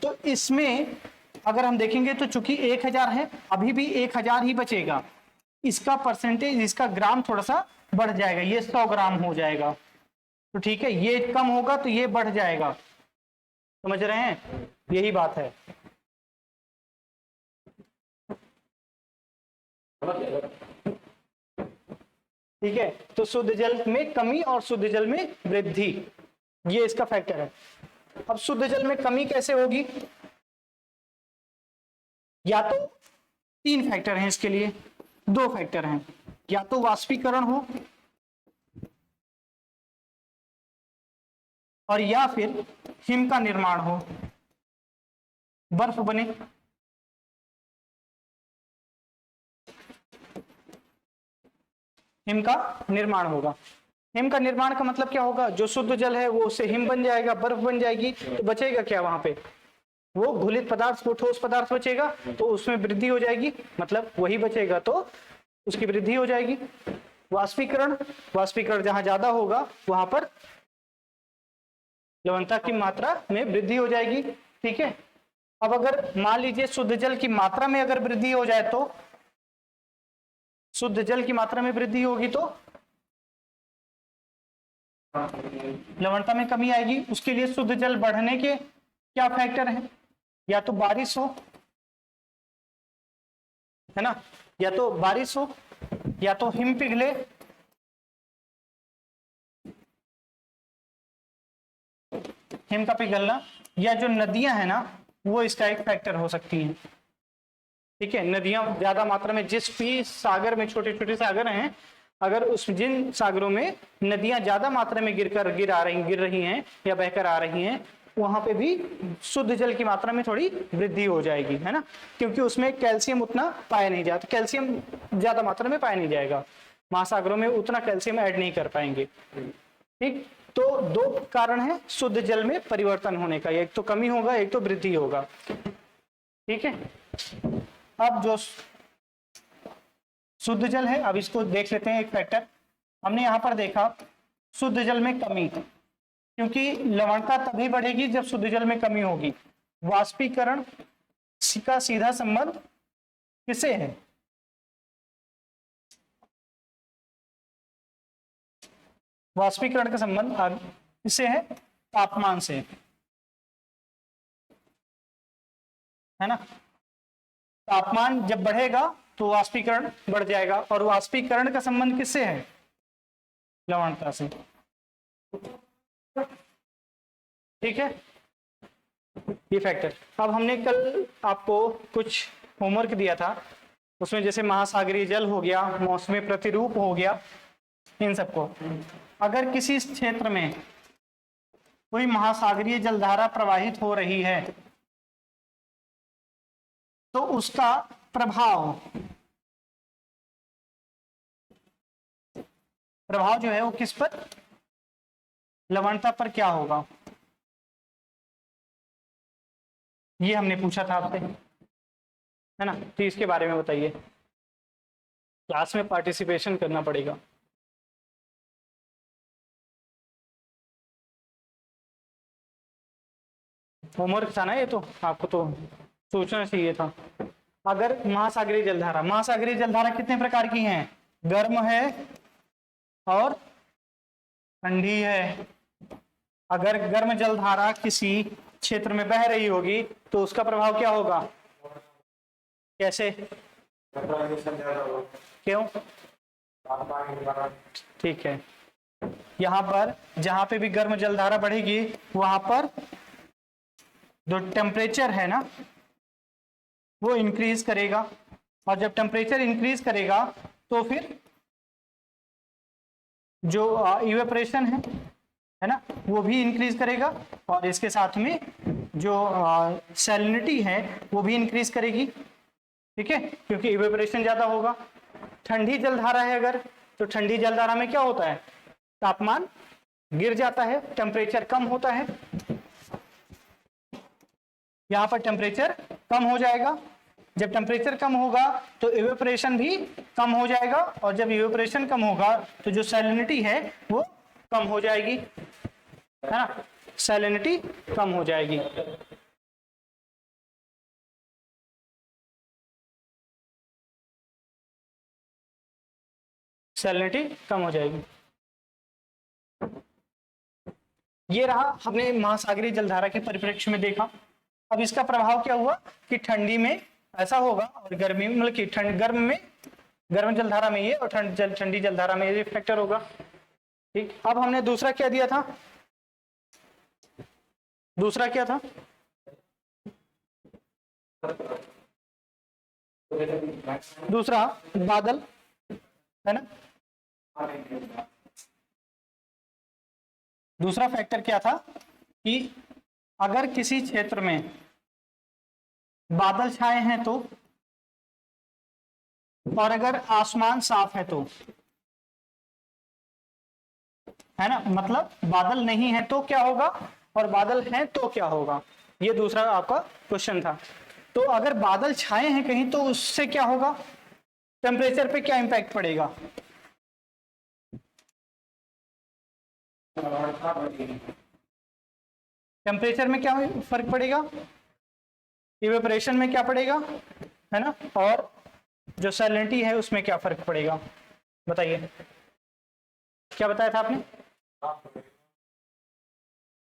तो इसमें अगर हम देखेंगे तो चूंकि 1000 है, अभी भी 1000 ही बचेगा, इसका परसेंटेज, इसका ग्राम थोड़ा सा बढ़ जाएगा, ये 100 ग्राम हो जाएगा, तो ठीक है, ये कम होगा तो ये बढ़ जाएगा, समझ रहे हैं, यही बात है। ठीक है, तो शुद्ध जल में कमी और शुद्ध जल में वृद्धि, ये इसका फैक्टर है। अब शुद्ध जल में कमी कैसे होगी? या तो 3 फैक्टर हैं इसके लिए, 2 फैक्टर हैं, या तो वाष्पीकरण हो और या फिर हिम का निर्माण हो, बर्फ बने, हिम का निर्माण होगा। हिम का निर्माण का मतलब क्या होगा? जो शुद्ध जल है वो उससे हिम बन जाएगा, बर्फ बन जाएगी, तो बचेगा क्या वहां पे? वो घुलित पदार्थ, वो ठोस पदार्थ बचेगा, तो उसमें वृद्धि हो जाएगी, मतलब वही बचेगा तो उसकी वृद्धि हो जाएगी। वाष्पीकरण, वाष्पीकरण जहां ज्यादा होगा वहां पर लवणता की मात्रा में वृद्धि हो जाएगी, ठीक है। अब अगर मान लीजिए शुद्ध जल की मात्रा में अगर वृद्धि हो जाए, तो शुद्ध जल की मात्रा में वृद्धि होगी तो लवणता में कमी आएगी। उसके लिए शुद्ध जल बढ़ने के क्या फैक्टर हैं? या तो बारिश हो, है ना, या तो बारिश हो, या तो हिम पिघले, हिम का पिघलना, या जो नदियां हैं ना वो इसका एक फैक्टर हो सकती हैं, ठीक है। नदियां ज्यादा मात्रा में, जिस भी सागर में, छोटे छोटे सागर हैं, अगर उस जिन सागरों में नदियां ज्यादा मात्रा में गिर रही हैं या बहकर आ रही हैं, वहां पे भी शुद्ध जल की मात्रा में थोड़ी वृद्धि हो जाएगी, है ना, क्योंकि उसमें कैल्शियम उतना पाया नहीं जाता, कैल्शियम ज्यादा मात्रा में पाया नहीं जाएगा, महासागरों में उतना कैल्शियम ऐड नहीं कर पाएंगे, ठीक। तो 2 कारण है शुद्ध जल में परिवर्तन होने का, एक तो कमी होगा, एक तो वृद्धि होगा, ठीक है। अब जो शुद्ध जल है, अब इसको देख लेते हैं एक फैक्टर। हमने यहां पर देखा शुद्ध जल में कमी, क्योंकि लवणता तभी बढ़ेगी जब शुद्ध जल में कमी होगी। वाष्पीकरण का सीधा संबंध किससे है? वाष्पीकरण का संबंध किससे है? तापमान से, है ना। तापमान जब बढ़ेगा तो वाष्पीकरण बढ़ जाएगा, और वाष्पीकरण का संबंध किससे है? लवणता से, ठीक है, ये फैक्टर। अब हमने कल आपको कुछ होमवर्क दिया था, उसमें जैसे महासागरीय जल हो गया, मौसमी प्रतिरूप हो गया, इन सबको अगर किसी क्षेत्र में कोई महासागरीय जलधारा प्रवाहित हो रही है तो उसका प्रभाव जो है वो किस पर? लवणता पर क्या होगा? ये हमने पूछा था आपसे, है ना, तो इसके बारे में बताइए। क्लास में पार्टिसिपेशन करना पड़ेगा। होमवर्क था ना ये, तो आपको तो सोचना चाहिए था। अगर महासागरीय जलधारा कितने प्रकार की हैं? गर्म है और ठंडी है। अगर गर्म जलधारा किसी क्षेत्र में बह रही होगी तो उसका प्रभाव क्या होगा? कैसे? क्यों? ठीक है, यहाँ पर जहां पे भी गर्म जलधारा बढ़ेगी वहां पर जो टेम्परेचर है ना वो इंक्रीज करेगा, और जब टेम्परेचर इंक्रीज करेगा तो फिर जो इवेपोरेशन है है ना, वो भी इंक्रीज करेगा, और इसके साथ में जो सैलिनिटी है वो भी इंक्रीज करेगी। ठीक है, क्योंकि इवेपोरेशन ज्यादा होगा। ठंडी जलधारा है अगर, तो ठंडी जलधारा में क्या होता है, तापमान गिर जाता है, टेम्परेचर कम होता है। यहां पर टेम्परेचर कम हो जाएगा। जब टेम्परेचर कम होगा तो इवेपोरेशन भी कम हो जाएगा, और जब इवेपोरेशन कम होगा तो जो सैलिनिटी है वो कम हो जाएगी, है ना, सैलिनिटी कम हो जाएगी। सैलिनिटी कम हो जाएगी। ये रहा, हमने महासागरीय जलधारा के परिप्रेक्ष्य में देखा। अब इसका प्रभाव क्या हुआ कि ठंडी में ऐसा होगा, और गर्मी में, मतलब कि गर्म जलधारा में ये, और ठंडी जलधारा में ये फैक्टर होगा। ठीक, अब हमने दूसरा क्या दिया था, दूसरा क्या था, दूसरा बादल, है ना। दूसरा फैक्टर क्या था कि अगर किसी क्षेत्र में बादल छाए हैं तो, और अगर आसमान साफ है तो, है ना, मतलब बादल नहीं है तो क्या होगा, और बादल हैं तो क्या होगा, ये दूसरा आपका क्वेश्चन था। तो अगर बादल छाए हैं कहीं तो उससे क्या होगा, टेम्परेचर पे क्या इंपैक्ट पड़ेगा, टेम्परेचर में क्या फर्क पड़ेगा, इवेपोरेशन में क्या पड़ेगा, है ना, और जो सैलिनिटी है उसमें क्या फर्क पड़ेगा, बताइए। क्या बताया था आपने,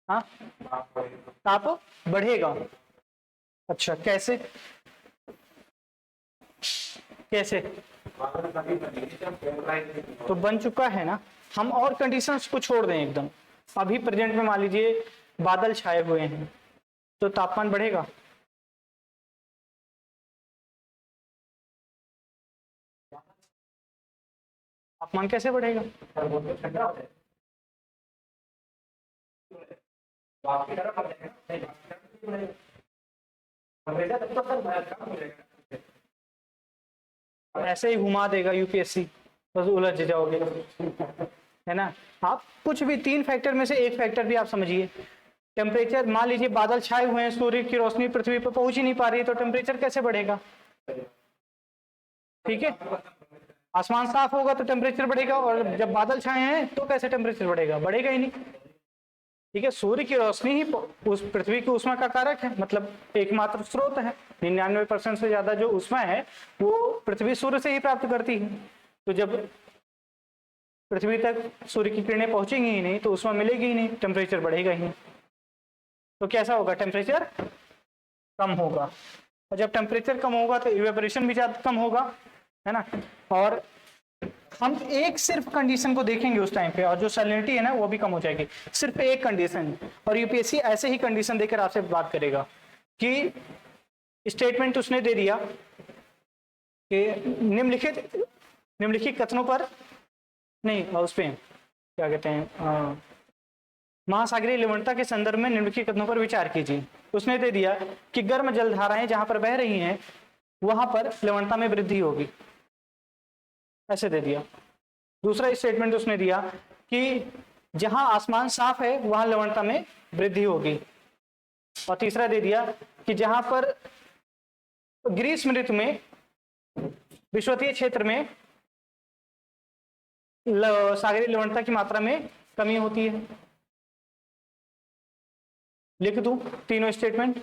हाँ, ताप बढ़ेगा। अच्छा, कैसे, कैसे, तो बन चुका है ना, हम और कंडीशंस को छोड़ दें एकदम। अभी प्रेजेंट में मान लीजिए बादल छाए हुए हैं तो तापमान बढ़ेगा, तापमान कैसे बढ़ेगा, ऐसे ही घुमा देगा यूपीएससी, बस उलझ जाओगे, है ना। आप कुछ भी 3 फैक्टर में से एक फैक्टर भी आप समझिए। टेम्परेचर, मान लीजिए बादल छाए हुए हैं, सूर्य की रोशनी पृथ्वी पर पहुंच ही नहीं पा रही है, तो टेम्परेचर कैसे बढ़ेगा, ठीक है। आसमान साफ होगा तो टेम्परेचर बढ़ेगा, और जब बादल छाए हैं तो कैसे टेम्परेचर बढ़ेगा, बढ़ेगा ही नहीं, ठीक है। सूर्य की रोशनी ही उस पृथ्वी की ऊष्मा का कारक है, मतलब एकमात्र स्रोत है। 99% से ज्यादा जो ऊष्मा है वो पृथ्वी सूर्य से ही प्राप्त करती है। तो जब पृथ्वी तक सूर्य की किरणें पहुंचेंगी ही नहीं तो ऊष्मा मिलेगी ही नहीं, टेम्परेचर बढ़ेगा ही नहीं। तो कैसा होगा, टेम्परेचर कम होगा, और जब टेम्परेचर कम होगा तो इवेपोरेशन भी ज्यादा कम होगा, है ना। और हम एक सिर्फ कंडीशन को देखेंगे उस टाइम पे, और जो सैलिनिटी है ना वो भी कम हो जाएगी, सिर्फ एक कंडीशन। और यूपीएससी ऐसे ही कंडीशन देकर आपसे बात करेगा कि स्टेटमेंट उसने दे दिया कि निम्नलिखित कथनों पर, नहीं उस पे क्या कहते हैं, महासागरीय लवणता के संदर्भ में निम्नलिखित कथनों पर विचार कीजिए। उसने दे दिया कि गर्म जलधाराएं जहां पर बह रही हैं वहां पर लवणता में वृद्धि होगी, ऐसे दे दिया। दूसरा स्टेटमेंट उसने दिया कि जहां आसमान साफ है वहां लवणता में वृद्धि होगी, और तीसरा दे दिया कि जहां पर ग्रीष्म ऋतु में विषुवतीय क्षेत्र में सागरीय लवणता की मात्रा में कमी होती है। लिख दूं तीनों स्टेटमेंट,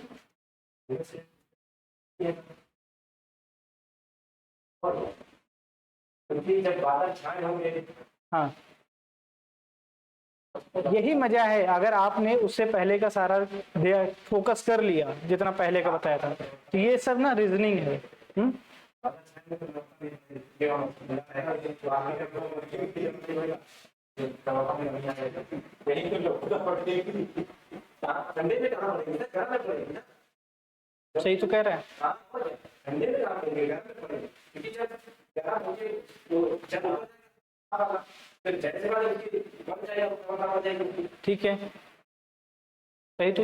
जब बादल छाए होंगे, हाँ यही मजा है, अगर आपने उससे पहले का सारा फोकस कर लिया जितना पहले का बताया था, तो ये सब ना रीजनिंग है। ठंडे में कहाँ पड़ेगी, गर्म में पड़ेगी ना, सही तो कह रहे हैं। ठंडे में कहाँ पड़ेगी, गर्म में पड़ेगी, क्योंकि जब गर्म होगी तो जब फिर जैसे बाद बन जाएगा जाएगी। ठीक है, सही तो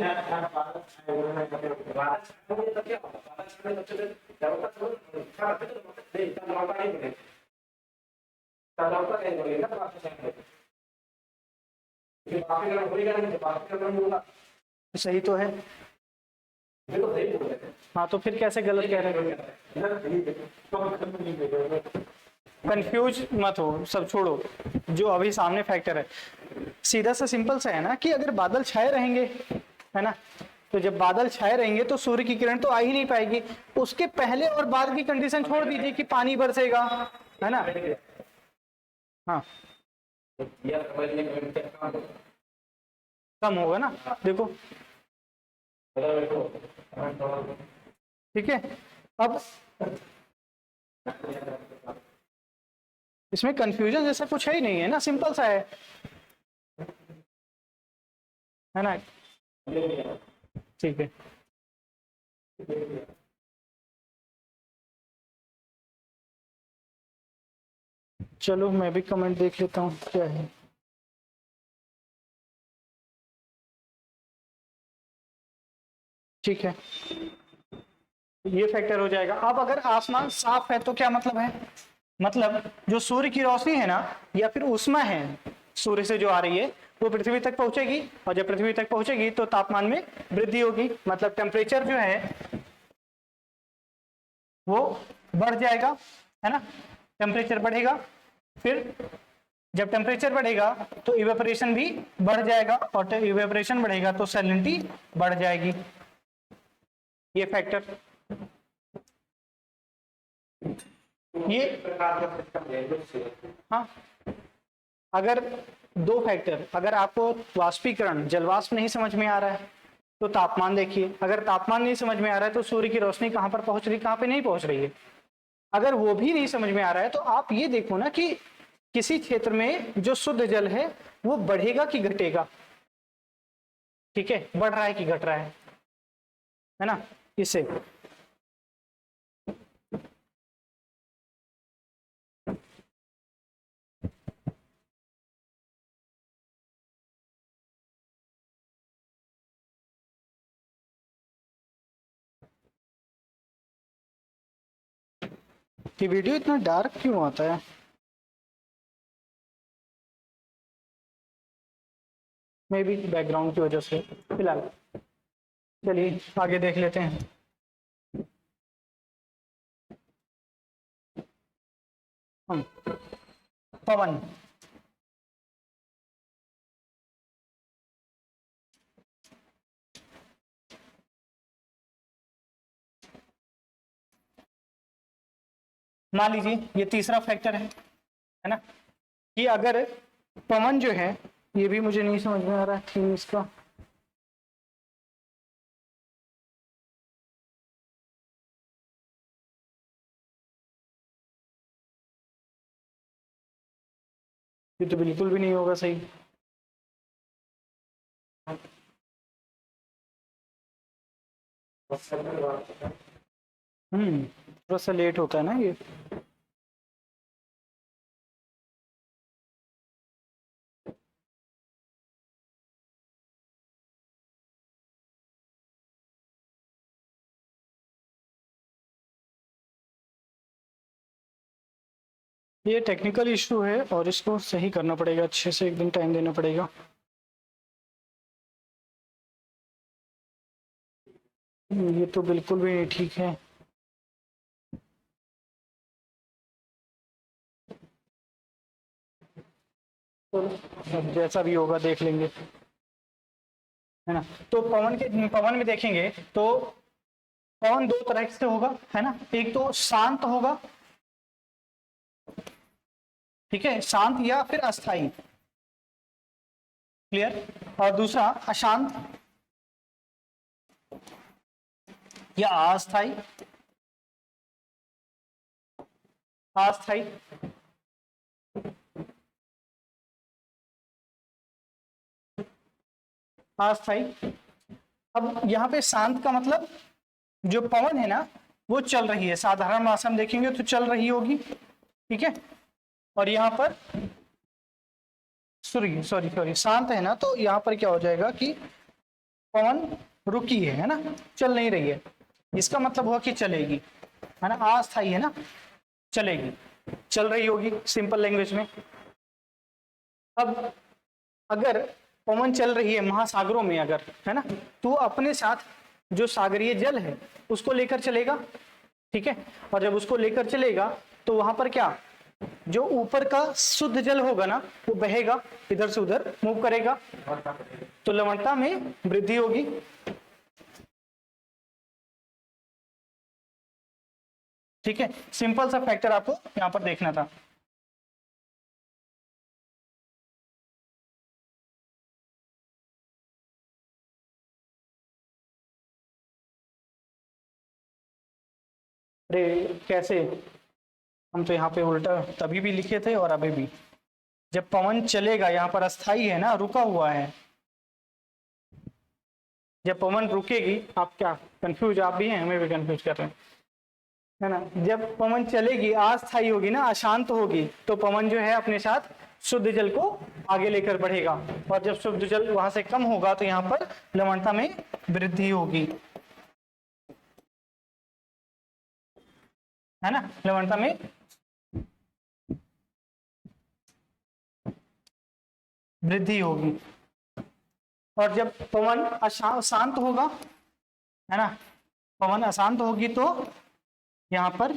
सही तो है। हाँ तो फिर कैसे गलत कह रहे हैं? कंफ्यूज मत हो, सब छोड़ो, जो अभी सामने फैक्टर है सीधा सा सिंपल सा है ना कि अगर बादल छाए रहेंगे, है ना, तो जब बादल छाए रहेंगे तो सूर्य की किरण तो आ ही नहीं पाएगी। उसके पहले और बाद की कंडीशन छोड़ दीजिए कि पानी बरसेगा, है ना। हाँ कम होगा ना, देखो ठीक है। अब इसमें कंफ्यूजन जैसा कुछ है ही नहीं है ना, सिंपल सा है ना। ठीक है, चलो मैं भी कमेंट देख लेता हूँ क्या है। ठीक है, ये फैक्टर हो जाएगा। अब अगर आसमान साफ है तो क्या मतलब है? मतलब जो सूर्य की रोशनी है ना या फिर ऊष्मा है सूर्य से जो आ रही है वो पृथ्वी तक पहुंचेगी, और जब पृथ्वी तक पहुंचेगी तो तापमान में वृद्धि होगी, मतलब टेम्परेचर जो है वो बढ़ जाएगा, है ना। टेम्परेचर बढ़ेगा, फिर जब टेम्परेचर बढ़ेगा तो इवेपोरेशन भी बढ़ जाएगा, और इवेपोरेशन बढ़ेगा तो सैलिनिटी बढ़ जाएगी। ये फैक्टर, ये हाँ, अगर दो फैक्टर, अगर आपको वाष्पीकरण जलवाष्प नहीं समझ में आ रहा है तो तापमान देखिए, अगर तापमान नहीं समझ में आ रहा है तो सूर्य की रोशनी कहाँ पर पहुंच रही, कहाँ पे नहीं पहुंच रही है। अगर वो भी नहीं समझ में आ रहा है तो आप ये देखो ना कि किसी क्षेत्र में जो शुद्ध जल है वो बढ़ेगा कि घटेगा। ठीक है, बढ़ रहा है कि घट रहा है ना। इससे कि वीडियो इतना डार्क क्यों आता है? मे बी बैकग्राउंड की वजह से। फिलहाल चलिए आगे देख लेते हैं। हम पवन, मान लीजिए ये तीसरा फैक्टर है ना, कि अगर पवन जो है, ये भी मुझे नहीं समझ में आ रहा है इसका, ये तो बिल्कुल भी नहीं होगा सही। थोड़ा सा लेट होता है ना ये। ये टेक्निकल इशू है और इसको सही करना पड़ेगा, अच्छे से एक दिन टाइम देना पड़ेगा। ये तो बिल्कुल भी नहीं ठीक है। तो अब जैसा भी होगा देख लेंगे, है ना। तो पवन में देखेंगे तो पवन दो तरह से होगा, है ना। एक तो शांत होगा, ठीक है, शांत या फिर अस्थाई, क्लियर। और दूसरा अशांत या अस्थाई, अस्थाई। अस्थाई। अब यहाँ पे शांत का मतलब जो पवन है ना वो चल रही है, साधारण भाषा में देखेंगे तो चल रही होगी, ठीक है। और यहाँ पर सॉरी सॉरी सॉरी शांत है ना, तो यहाँ पर क्या हो जाएगा कि पवन रुकी है ना, चल नहीं रही है, इसका मतलब हुआ कि चलेगी, है ना, अस्थाई है ना, चलेगी, चल रही होगी सिंपल लैंग्वेज में। अब अगर पवन चल रही है महासागरों में अगर, है ना, तो अपने साथ जो सागरीय जल है उसको लेकर चलेगा, ठीक है। और जब उसको लेकर चलेगा तो वहां पर क्या, जो ऊपर का शुद्ध जल होगा ना वो बहेगा, इधर से उधर मूव करेगा, तो लवणता में वृद्धि होगी। ठीक है, सिंपल सा फैक्टर आपको यहां पर देखना था। अरे कैसे, हम तो यहाँ पे उल्टा तभी भी लिखे थे और अभी भी। जब पवन चलेगा, यहाँ पर अस्थाई है ना, रुका हुआ है, जब पवन रुकेगी, आप क्या कंफ्यूज आप भी हैं, हमें भी कंफ्यूज कर रहे हैं, है ना। जब पवन चलेगी अस्थाई होगी ना, अशांत होगी, तो पवन जो है अपने साथ शुद्ध जल को आगे लेकर बढ़ेगा, और जब शुद्ध जल वहां से कम होगा तो यहाँ पर लवणता में वृद्धि होगी, है ना, लवणता में वृद्धि होगी। और जब पवन अशांत होगा, है ना, पवन अशांत होगी तो यहाँ पर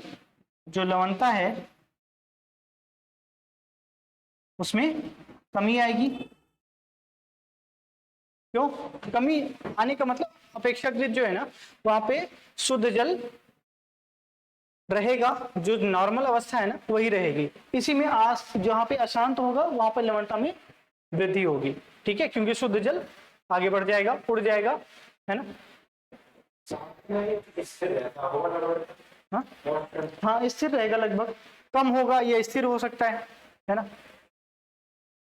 जो लवणता है उसमें कमी आएगी। क्यों कमी आने का मतलब, अपेक्षाकृत जो है ना वहां पे शुद्ध जल रहेगा, जो नॉर्मल अवस्था है ना वही रहेगी, इसी में जहाँ पे अशांत होगा वहां पर लवणता में वृद्धि होगी, ठीक है, क्योंकि शुद्ध जल आगे बढ़ जाएगा, उड़ जाएगा, है ना। हाँ हाँ, स्थिर रहेगा लगभग, कम होगा या स्थिर हो सकता है ना।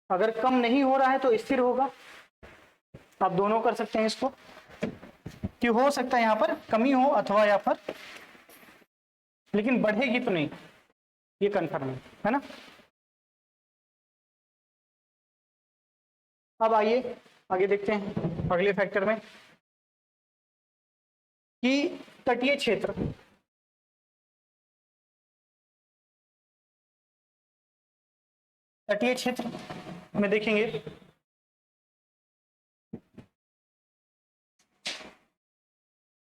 अगर कम नहीं हो रहा है तो स्थिर होगा, आप दोनों कर सकते हैं इसको, कि हो सकता है यहाँ पर कमी हो अथवा यहाँ पर, लेकिन बढ़ेगी तो नहीं, ये कन्फर्म है ना। अब आइए आगे देखते हैं अगले फैक्टर में कि तटीय क्षेत्र, तटीय क्षेत्र में देखेंगे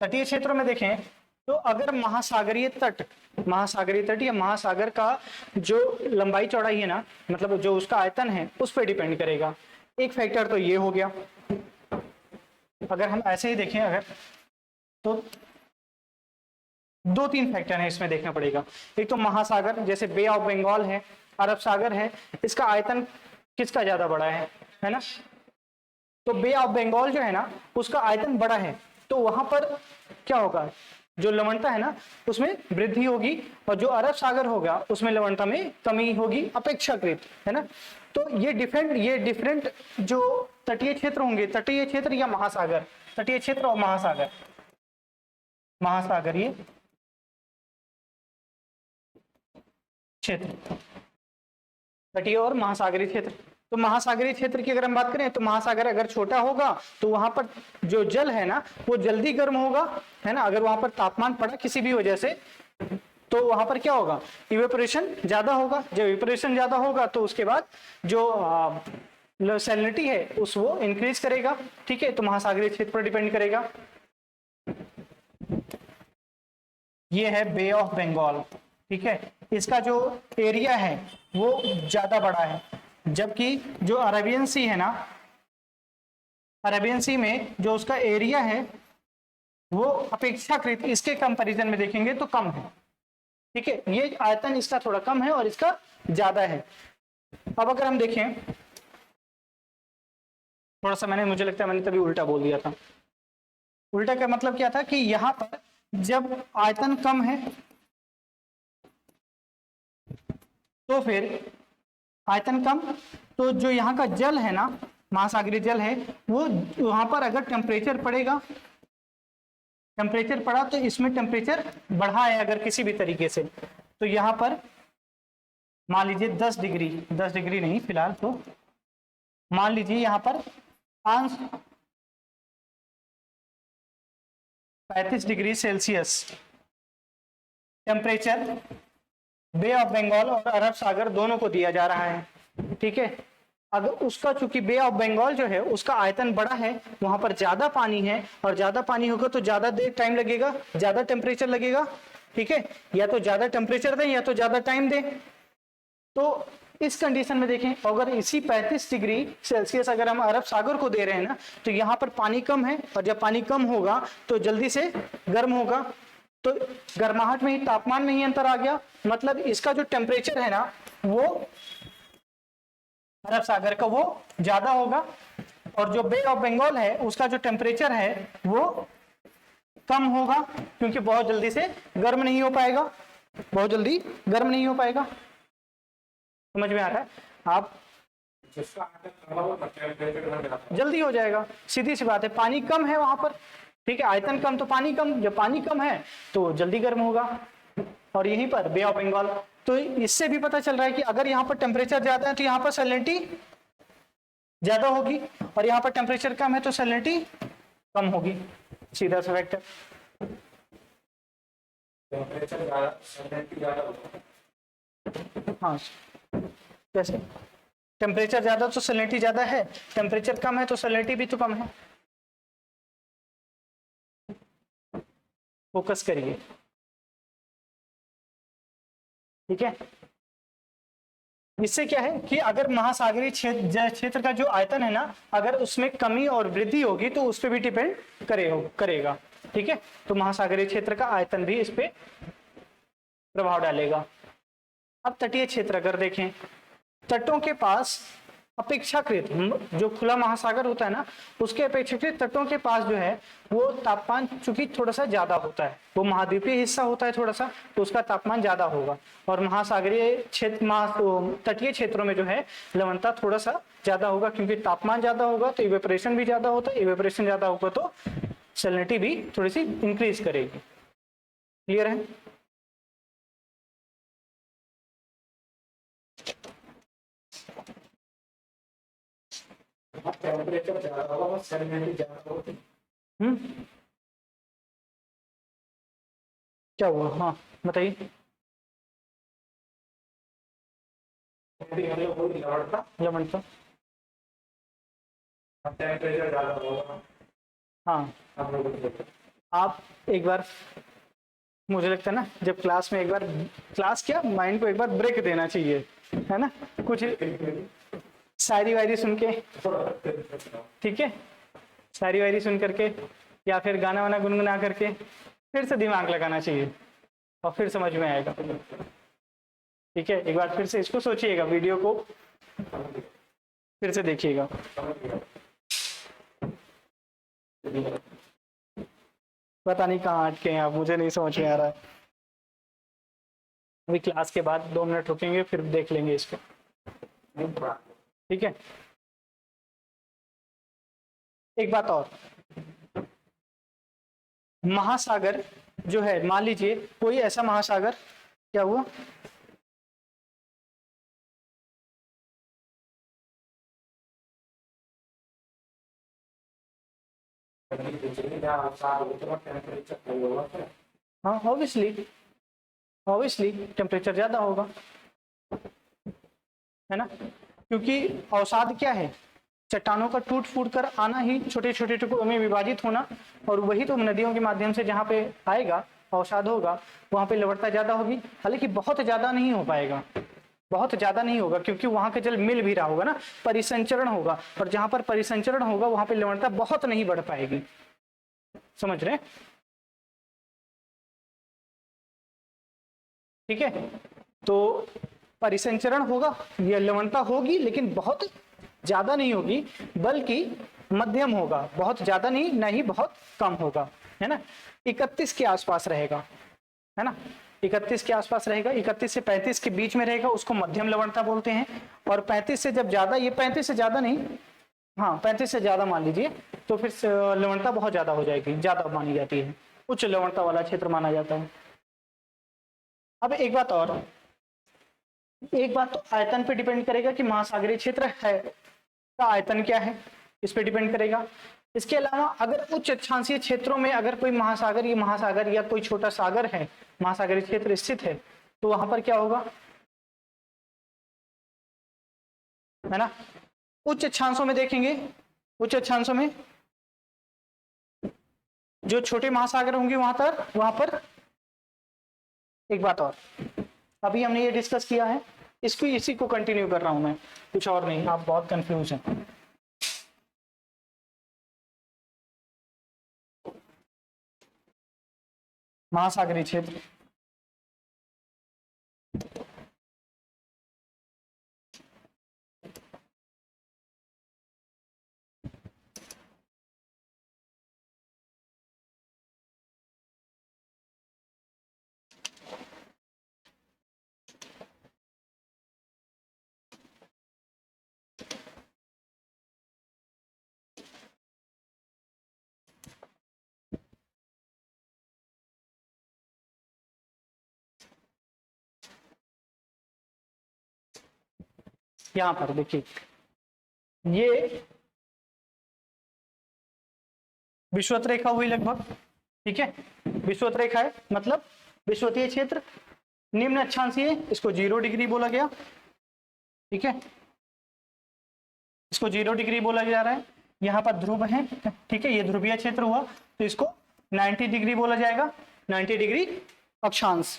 तटीय क्षेत्रों में देखें तो अगर महासागरीय तट या महासागर का जो लंबाई चौड़ाई है ना, मतलब जो उसका आयतन है उस पर डिपेंड करेगा। एक फैक्टर तो ये हो गया। अगर हम ऐसे ही देखें अगर, तो दो तीन फैक्टर हैं इसमें देखना पड़ेगा। एक तो महासागर, जैसे बे ऑफ बंगाल है, अरब सागर है, इसका आयतन किसका ज्यादा बड़ा है ना। तो बे ऑफ बंगाल जो है ना उसका आयतन बड़ा है, तो वहां पर क्या होगा, जो लवणता है ना उसमें वृद्धि होगी, और जो अरब सागर होगा उसमें लवणता में कमी होगी अपेक्षाकृत, है ना। तो ये डिफरेंट जो तटीय क्षेत्र होंगे, तटीय क्षेत्र या महासागर, तटीय क्षेत्र और महासागरीय क्षेत्र, तटीय और महासागरीय क्षेत्र। तो महासागरीय क्षेत्र की अगर हम बात करें तो महासागर अगर छोटा होगा तो वहां पर जो जल है ना वो जल्दी गर्म होगा, है ना। अगर वहां पर तापमान पड़ा किसी भी वजह से तो वहां पर क्या होगा, इवेपोरेशन ज्यादा होगा। जब इवेपोरेशन ज्यादा होगा तो उसके बाद जो सैलिनिटी है उस वो इंक्रीज करेगा, ठीक है। तो महासागरीय क्षेत्र पर डिपेंड करेगा। ये है बे ऑफ बंगाल, ठीक है, इसका जो एरिया है वो ज्यादा बड़ा है, जबकि जो अरेबियन सी है ना, अरेबियन सी में जो उसका एरिया है वो अपेक्षाकृत इसके कंपैरिजन में देखेंगे तो कम है, ठीक है। ये आयतन इसका थोड़ा कम है और इसका ज्यादा है। अब अगर हम देखें थोड़ा सा, मुझे लगता है मैंने तभी उल्टा बोल दिया था। उल्टा का मतलब क्या था कि यहां पर जब आयतन कम है तो फिर आयतन कम, तो जो यहाँ का जल है ना, महासागरीय जल है, वो वहां पर अगर टेम्परेचर पड़ेगा, टेम्परेचर पड़ा तो इसमें टेम्परेचर बढ़ा है अगर किसी भी तरीके से, तो यहाँ पर मान लीजिए 10 डिग्री नहीं फिलहाल तो मान लीजिए यहाँ पर 35 degree Celsius temperature Bay of Bengal और अरब सागर दोनों को दिया जा रहा है, ठीक है। अगर उसका, चूंकि बे ऑफ बंगाल जो है उसका आयतन बड़ा है, वहां पर ज्यादा पानी है, और ज्यादा पानी होगा तो ज्यादा देर टाइम लगेगा, ज्यादा टेम्परेचर लगेगा, ठीक है। या तो ज्यादा टेम्परेचर दें या तो ज्यादा टाइम दें। तो इस कंडीशन में देखें, अगर इसी 35 डिग्री सेल्सियस अगर हम अरब सागर को दे रहे हैं ना, तो यहाँ पर पानी कम है, और जब पानी कम होगा तो जल्दी से गर्म होगा, तो गर्माहट में ही, तापमान में ही अंतर आ गया। मतलब इसका जो टेम्परेचर है ना वो अरब सागर का वो ज्यादा होगा, और जो बे ऑफ बंगाल है उसका जो टेम्परेचर है वो कम होगा, क्योंकि बहुत जल्दी से गर्म नहीं हो पाएगा, बहुत जल्दी गर्म नहीं हो पाएगा। समझ में आ रहा है? आप जिसका आयतन कम हो वो टेम्परेचर बढ़ जाता है। जल्दी हो जाएगा, सीधी सी बात है, पानी कम है वहां पर, ठीक है, आयतन कम तो पानी कम, जब पानी कम है तो जल्दी गर्म होगा। और यहीं पर बे ऑफ बंगाल, तो इससे भी पता चल रहा है कि अगर यहाँ पर टेम्परेचर ज्यादा है तो यहाँ पर सैलिनिटी ज्यादा होगी, और यहाँ पर टेम्परेचर कम है तो सैलिनिटी कम होगी, सीधा सा फैक्टर। टेम्परेचर ज्यादा, सैलिनिटी ज्यादा होगा। हाँ, कैसे? टेम्परेचर ज्यादा तो सैलिनिटी ज्यादा है, टेम्परेचर कम है तो सैलिनिटी भी तो कम है। फोकस करिए, ठीक है। इससे क्या है कि अगर महासागरीय क्षेत्र का जो आयतन है ना, अगर उसमें कमी और वृद्धि होगी तो उस पर भी डिपेंड करेगा, ठीक है। तो महासागरीय क्षेत्र का आयतन भी इस पे प्रभाव डालेगा। अब तटीय क्षेत्र अगर देखें, तटों के पास अपेक्षाकृत, जो खुला महासागर होता है ना, उसके अपेक्षाकृत तटों के पास जो है वो तापमान चूंकि थोड़ा सा ज्यादा होता है, वो महाद्वीपीय हिस्सा होता है थोड़ा सा, तो उसका तापमान ज्यादा होगा। और महासागरीय क्षेत्र, तटीय क्षेत्रों में जो है लवणता थोड़ा सा ज्यादा होगा, क्योंकि तापमान ज्यादा होगा तो इवेपोरेशन भी ज्यादा होता है, इवेपोरेशन ज्यादा होगा तो सैलिनिटी भी थोड़ी सी इंक्रीज करेगी। क्लियर है? टेम्परेचर ज्यादा होगा, सैलिनिटी ज्यादा होगी। क्या हुआ? हाँ बताइए। लवणता, टेम्परेचर ज्यादा होगा। हाँ। आप लोगों को आप एक बार, मुझे लगता है ना, जब क्लास में एक बार, क्लास क्या, माइंड को एक बार ब्रेक देना चाहिए, है ना, कुछ शायरी वायरी सुन के, ठीक है, शायरी वायरी सुन करके या फिर गाना वाना गुनगुना करके फिर से दिमाग लगाना चाहिए, और फिर समझ में आएगा, ठीक है। एक बार फिर से इसको सोचिएगा, वीडियो को फिर से देखिएगा। पता नहीं कहाँ अटके हैं आप, मुझे नहीं समझ में आ रहा है। अभी क्लास के बाद 2 मिनट रुकेंगे, फिर देख लेंगे इसको, ठीक है। एक बात और, महासागर जो है, मान लीजिए कोई ऐसा महासागर, क्या हुआ? हाँ ऑब्वियसली टेम्परेचर ज्यादा होगा, है ना, क्योंकि अवसाद क्या है, चट्टानों का टूट फूट कर आना ही, छोटे छोटे टुकड़ों में विभाजित होना, और वही तो नदियों के माध्यम से जहाँ पे आएगा अवसाद होगा, वहां पे लवणता ज्यादा होगी। हालांकि बहुत ज्यादा नहीं हो पाएगा, बहुत ज्यादा नहीं होगा, क्योंकि वहां का जल मिल भी रहा होगा ना, परिसंचरण होगा, और जहां पर परिसंचरण होगा वहां पे लवणता बहुत नहीं बढ़ पाएगी। समझ रहे? ठीक है, तो परिसंचरण होगा, यह लवणता होगी, लेकिन बहुत ज्यादा नहीं होगी, बल्कि मध्यम होगा, बहुत ज्यादा नहीं, ना ही बहुत कम होगा, है ना। 31 के आसपास रहेगा, है ना, 31 के आसपास रहेगा, 31 से 35 के बीच में रहेगा, उसको मध्यम लवणता बोलते हैं। और 35 से जब ज्यादा, ये 35 से ज्यादा नहीं, हाँ 35 से ज्यादा मान लीजिए, तो फिर लवणता बहुत ज्यादा हो जाएगी, ज्यादा मानी जाती है, उच्च लवणता वाला क्षेत्र माना जाता है। अब एक बात और, एक बात तो आयतन पे डिपेंड करेगा कि महासागरीय क्षेत्र है का आयतन क्या है, इस पे डिपेंड करेगा। इसके अलावा अगर उच्च अक्षांशीय क्षेत्रों में अगर कोई महासागर या कोई छोटा सागर है, महासागरीय क्षेत्र स्थित है, तो वहां पर क्या होगा, है ना। उच्च अक्षांशों में देखेंगे, उच्च अक्षांशों में जो छोटे महासागर होंगे वहां पर एक बात और, अभी हमने ये डिस्कस किया है, इसी को कंटिन्यू कर रहा हूं मैं, कुछ और नहीं, आप बहुत कंफ्यूज हैं। महासागरीय क्षेत्र, यहां पर देखिए, ये विषुवत रेखा हुई लगभग, ठीक है। विषुवत रेखा है मतलब विषुवतीय क्षेत्र, निम्न अक्षांशीय, इसको 0 डिग्री बोला गया, ठीक है, इसको 0 डिग्री बोला जा रहा है। यहाँ पर ध्रुव है, ठीक है, ये ध्रुवीय क्षेत्र हुआ, तो इसको 90 डिग्री बोला जाएगा, 90 डिग्री अक्षांश,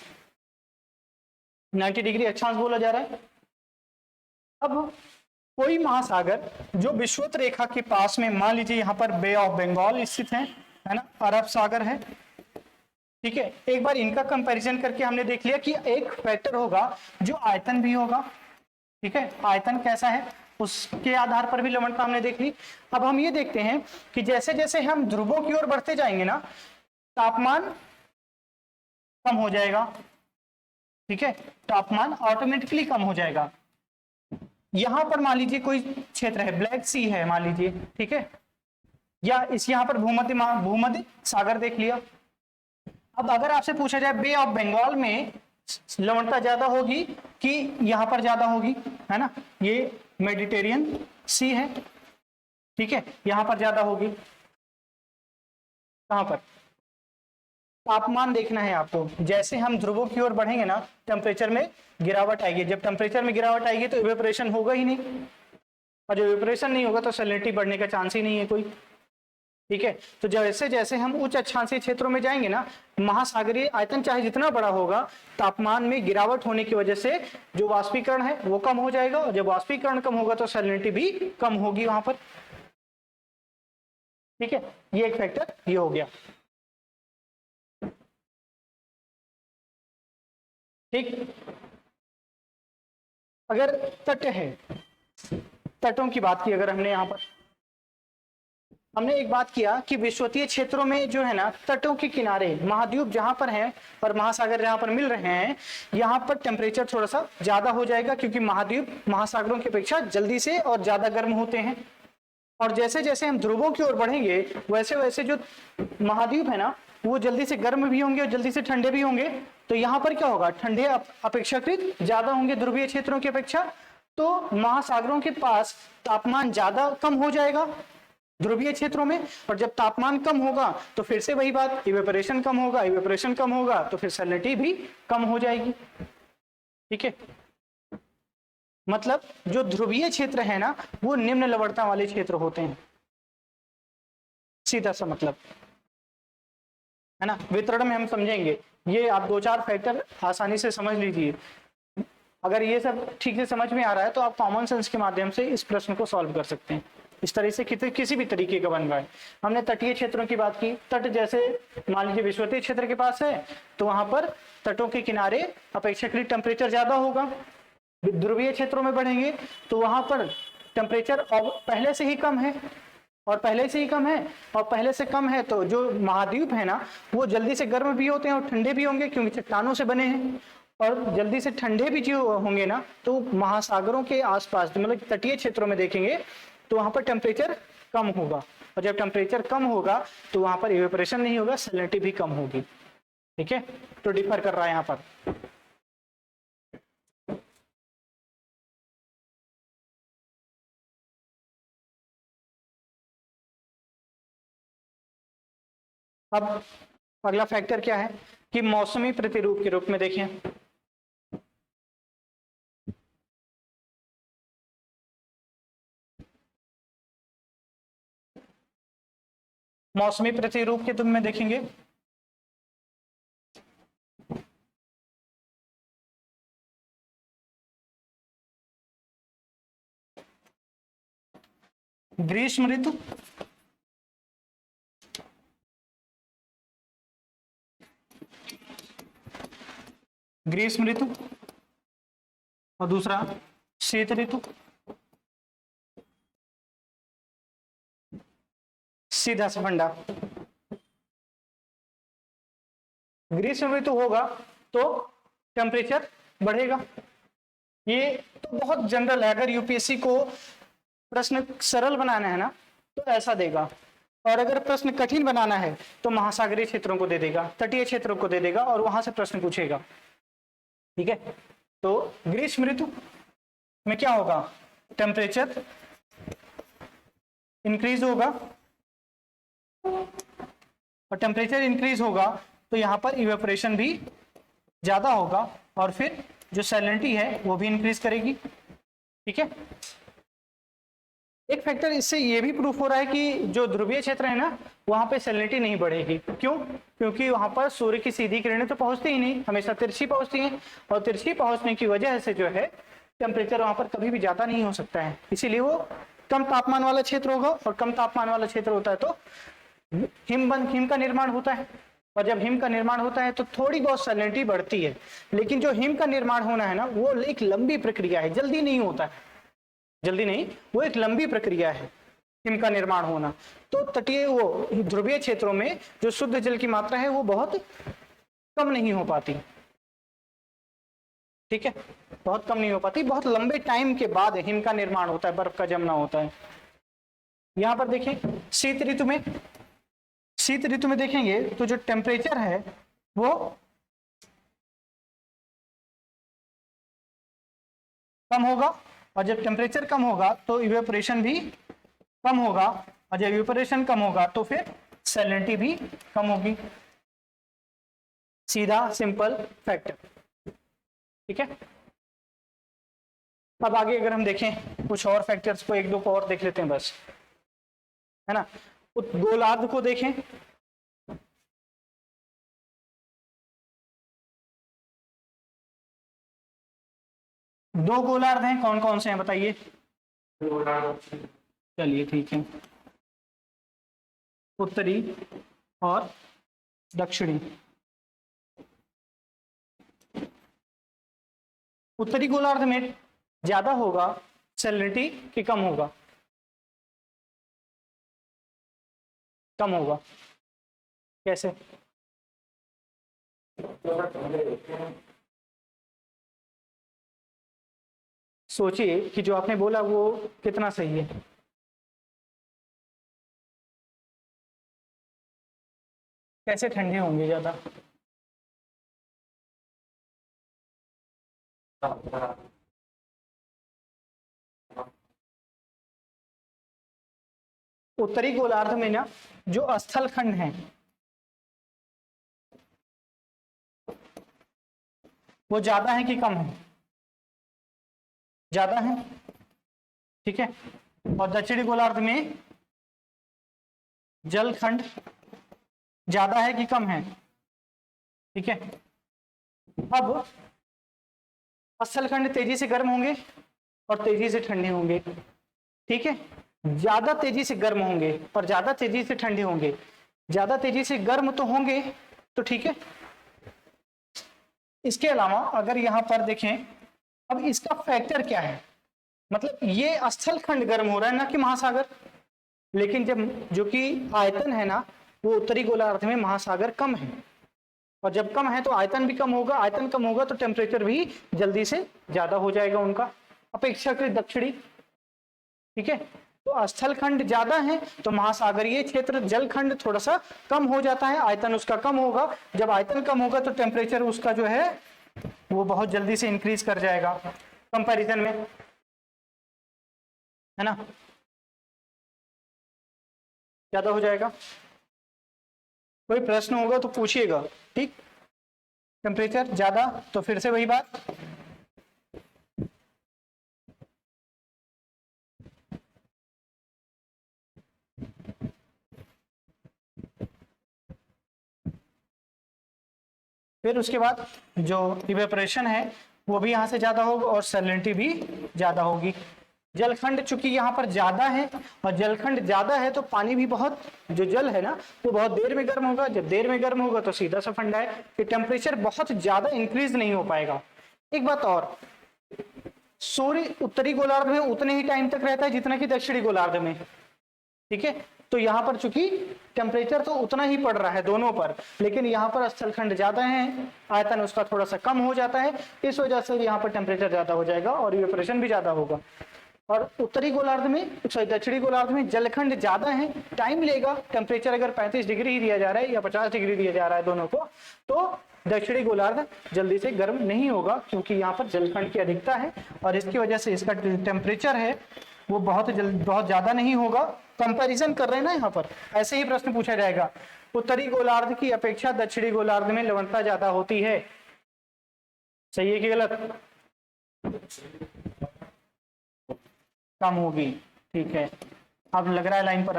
90 डिग्री अक्षांश बोला जा रहा है। अब कोई महासागर जो विषुवत रेखा के पास में, मान लीजिए यहाँ पर बे ऑफ बंगाल स्थित है ना, अरब सागर है, ठीक है। एक बार इनका कंपैरिजन करके हमने देख लिया कि एक फैक्टर होगा जो आयतन भी होगा, ठीक है, आयतन कैसा है उसके आधार पर भी लवणता हमने देख ली। अब हम ये देखते हैं कि जैसे जैसे हम ध्रुवों की ओर बढ़ते जाएंगे ना, तापमान कम हो जाएगा, ठीक है, तापमान ऑटोमेटिकली कम हो जाएगा। यहां पर मान लीजिए कोई क्षेत्र है, ब्लैक सी है मान लीजिए, ठीक है, या इस यहां पर भूमध्य सागर देख लिया। अब अगर आपसे पूछा जाए बे ऑफ बंगाल में लवणता ज्यादा होगी कि यहां पर ज्यादा होगी, है ना, ये मेडिटेरियन सी है, ठीक है, यहां पर ज्यादा होगी। कहां पर तापमान देखना है आपको, जैसे हम ध्रुवों की ओर बढ़ेंगे ना, टेम्परेचर में गिरावट आएगी, जब टेम्परेचर में गिरावट आएगी तो इवेपोरेशन होगा ही नहीं, और जब इवेपोरेशन नहीं होगा तो सैलिनिटी बढ़ने का चांस ही नहीं है कोई, ठीक है। तो जैसे जैसे हम उच्च अक्षांशीय क्षेत्रों में जाएंगे ना, महासागरीय आयतन चाहे जितना बड़ा होगा, तापमान में गिरावट होने की वजह से जो वाष्पीकरण है वो कम हो जाएगा, और जब वाष्पीकरण कम होगा तो सैलिनिटी भी कम होगी वहां पर, ठीक है। ये एक फैक्टर ये हो गया, ठीक। अगर तट है, तटों की बात की अगर हमने यहां पर, हमने एक बात किया कि विषुवतीय क्षेत्रों में जो है ना, तटों के किनारे महाद्वीप जहां पर हैं और महासागर जहां पर मिल रहे हैं, यहां पर टेम्परेचर थोड़ा सा ज्यादा हो जाएगा, क्योंकि महाद्वीप महासागरों की अपेक्षा जल्दी से और ज्यादा गर्म होते हैं। और जैसे जैसे हम ध्रुवों की ओर बढ़ेंगे, वैसे वैसे जो महाद्वीप है ना, वो जल्दी से गर्म भी होंगे और जल्दी से ठंडे भी होंगे। तो यहाँ पर क्या होगा, ठंडे अपेक्षाकृत ज्यादा होंगे ध्रुवीय क्षेत्रों की अपेक्षा, तो महासागरों के पास तापमान ज्यादा कम हो जाएगा ध्रुवीय क्षेत्रों में, और जब तापमान कम होगा तो फिर से वही बात, इवेपोरेशन कम होगा, इवेपोरेशन कम होगा तो फिर सैलिनिटी भी कम हो जाएगी, ठीक है। मतलब जो ध्रुवीय क्षेत्र है ना, वो निम्न लवणता वाले क्षेत्र होते हैं, सीधा सा मतलब, है ना। वितरण में हम समझेंगे, ये आप 2-4 फैक्टर आसानी से समझ लीजिए। अगर ये सब ठीक से समझ में आ रहा है तो आप कॉमन सेंस के माध्यम से इस प्रश्न को सॉल्व कर सकते हैं। इस तरह से किसी भी तरीके का बन रहा है। हमने तटीय क्षेत्रों की बात की, तट जैसे मान लीजिए विषुवतीय क्षेत्र के पास है, तो वहां पर तटों के किनारे अपेक्षाकृत टेम्परेचर ज्यादा होगा। ध्रुवीय क्षेत्रों में बढ़ेंगे तो वहां पर टेम्परेचर पहले से ही कम है, और पहले से ही कम है, और पहले से कम है तो जो महाद्वीप है ना, वो जल्दी से गर्म भी होते हैं और ठंडे भी होंगे, क्योंकि चट्टानों से बने हैं, और जल्दी से ठंडे भी जो होंगे ना, तो महासागरों के आसपास मतलब तटीय क्षेत्रों में देखेंगे तो वहां पर टेम्परेचर कम होगा, और जब टेम्परेचर कम होगा तो वहां पर इवेपोरेशन नहीं होगा, सैलिनिटी भी कम होगी, ठीक है। तो डिफर कर रहा है यहाँ पर। अब अगला फैक्टर क्या है कि मौसमी प्रतिरूप के रूप में देखिए, मौसमी प्रतिरूप के रूप में देखेंगे ग्रीष्म ऋतु, ग्रीष्म ऋतु और दूसरा शीत ऋतु। सीधा सा फंडा, ग्रीष्म ऋतु होगा तो टेम्परेचर बढ़ेगा। ये तो बहुत जनरल है, अगर यूपीएससी को प्रश्न सरल बनाना है ना तो ऐसा देगा, और अगर प्रश्न कठिन बनाना है तो महासागरीय क्षेत्रों को दे देगा, तटीय क्षेत्रों को दे देगा और वहां से प्रश्न पूछेगा। ठीक है, तो ग्रीष्म ऋतु में क्या होगा, टेम्परेचर इंक्रीज होगा, और टेम्परेचर इंक्रीज होगा तो यहाँ पर इवेपोरेशन भी ज्यादा होगा, और फिर जो सैलिनिटी है वो भी इंक्रीज करेगी। ठीक है, एक फैक्टर इससे ये भी प्रूफ हो रहा है कि जो ध्रुवीय क्षेत्र है ना वहां पे सैलिनिटी नहीं बढ़ेगी। क्यों? क्योंकि वहां पर सूर्य की सीधी किरणें तो पहुंचती ही नहीं, हमेशा तिरछी पहुंचती हैं, और तिरछी पहुंचने की वजह से जो है टेम्परेचर वहां पर कभी भी ज्यादा नहीं हो सकता है, इसीलिए वो कम तापमान वाला क्षेत्र होगा, और कम तापमान वाला क्षेत्र होता है तो हिम का निर्माण होता है, और जब हिम का निर्माण होता है तो थोड़ी बहुत सैलिनिटी बढ़ती है। लेकिन जो हिम का निर्माण होना है ना वो एक लंबी प्रक्रिया है, जल्दी नहीं होता है, जल्दी नहीं, वो एक लंबी प्रक्रिया है हिम का निर्माण होना। तो तटीय वो ध्रुवीय क्षेत्रों में जो शुद्ध जल की मात्रा है वो बहुत कम नहीं हो पाती। ठीक है, बहुत कम नहीं हो पाती, बहुत लंबे टाइम के बाद हिम का निर्माण होता है, बर्फ का जमना होता है। यहां पर देखें शीत ऋतु में, शीत ऋतु में देखेंगे तो जो टेम्परेचर है वो कम होगा, और जब टेम्परेचर कम होगा तो इवेपोरेशन भी कम होगा, और जब इवेपोरेशन कम होगा तो फिर सैलिनिटी भी कम होगी। सीधा सिंपल फैक्टर। ठीक है, अब आगे अगर हम देखें कुछ और फैक्टर्स को, एक दो को और देख लेते हैं बस, है ना। गोलार्ध को देखें, दो गोलार्ध हैं, कौन कौन से हैं बताइए। चलिए ठीक है, उत्तरी और दक्षिणी। उत्तरी गोलार्ध में ज्यादा होगा सैलिनिटी कि कम होगा, कम होगा, कैसे? सोचिए कि जो आपने बोला वो कितना सही है। कैसे ठंडे होंगे ज्यादा? उत्तरी गोलार्ध में ना जो स्थल खंड है वो ज्यादा है कि कम है? ज्यादा है। ठीक है, और दक्षिणी गोलार्ध में जल खंड ज्यादा है कि कम है? ठीक है, अब स्थल खंड तेजी से गर्म होंगे और तेजी से ठंडे होंगे। ठीक है, ज्यादा तेजी से गर्म होंगे और ज्यादा तेजी से ठंडे होंगे। ज्यादा तेजी से गर्म तो होंगे तो ठीक है। इसके अलावा अगर यहां पर देखें, अब इसका फैक्टर क्या है, मतलब ये स्थल खंड गर्म हो रहा है ना कि महासागर, लेकिन जब जो कि आयतन है ना वो उत्तरी गोलार्ध में महासागर कम है, और जब कम है तो आयतन भी कम होगा, आयतन कम होगा तो टेम्परेचर भी जल्दी से ज्यादा हो जाएगा उनका अपेक्षाकृत दक्षिणी। ठीक है, तो स्थल खंड ज्यादा है तो महासागरीय क्षेत्र जल खंड थोड़ा सा कम हो जाता है, आयतन उसका कम होगा। जब आयतन कम होगा तो टेम्परेचर उसका जो है वो बहुत जल्दी से इंक्रीज कर जाएगा कंपैरिजन में, है ना, ज्यादा हो जाएगा। कोई प्रश्न होगा तो पूछिएगा, ठीक। टेम्परेचर ज्यादा तो फिर से वही बात, फिर उसके बाद जो इवेपोरेशन है वो भी यहाँ से ज्यादा होगा और सैलिनिटी भी ज्यादा होगी। जलखंड चूंकि यहाँ पर ज्यादा है और जलखंड ज्यादा है तो पानी भी बहुत, जो जल है ना वो बहुत देर में गर्म होगा। जब देर में गर्म होगा तो सीधा सा फंडा है कि टेम्परेचर बहुत ज्यादा इंक्रीज नहीं हो पाएगा। एक बात और, सूर्य उत्तरी गोलार्ध में उतने ही टाइम तक रहता है जितना कि दक्षिणी गोलार्ध में, ठीक है। तो यहाँ पर चूंकि टेम्परेचर तो उतना ही पड़ रहा है दोनों पर, लेकिन यहाँ पर स्थलखंड ज्यादा है, आयतन उसका थोड़ा सा कम हो जाता है, इस वजह से यहाँ पर टेम्परेचर ज्यादा हो जाएगा और इवेपोरेशन भी ज्यादा होगा। और उत्तरी गोलार्ध में, सॉरी दक्षिणी गोलार्ध में जलखंड ज्यादा है, टाइम लेगा। टेम्परेचर अगर 35 डिग्री ही दिया जा रहा है या 50 डिग्री दिया जा रहा है दोनों को, तो दक्षिणी गोलार्ध जल्दी से गर्म नहीं होगा क्योंकि यहाँ पर जलखंड की अधिकता है और इसकी वजह से इसका टेम्परेचर है वो बहुत ज्यादा नहीं होगा। कंपैरिजन कर रहे हैं ना यहाँ पर, ऐसे ही प्रश्न पूछा जाएगा, उत्तरी गोलार्ध की अपेक्षा दक्षिणी गोलार्ध में लवणता ज्यादा होती है, सही है कि गलत? कम होगी, ठीक है। अब लग रहा है लाइन पर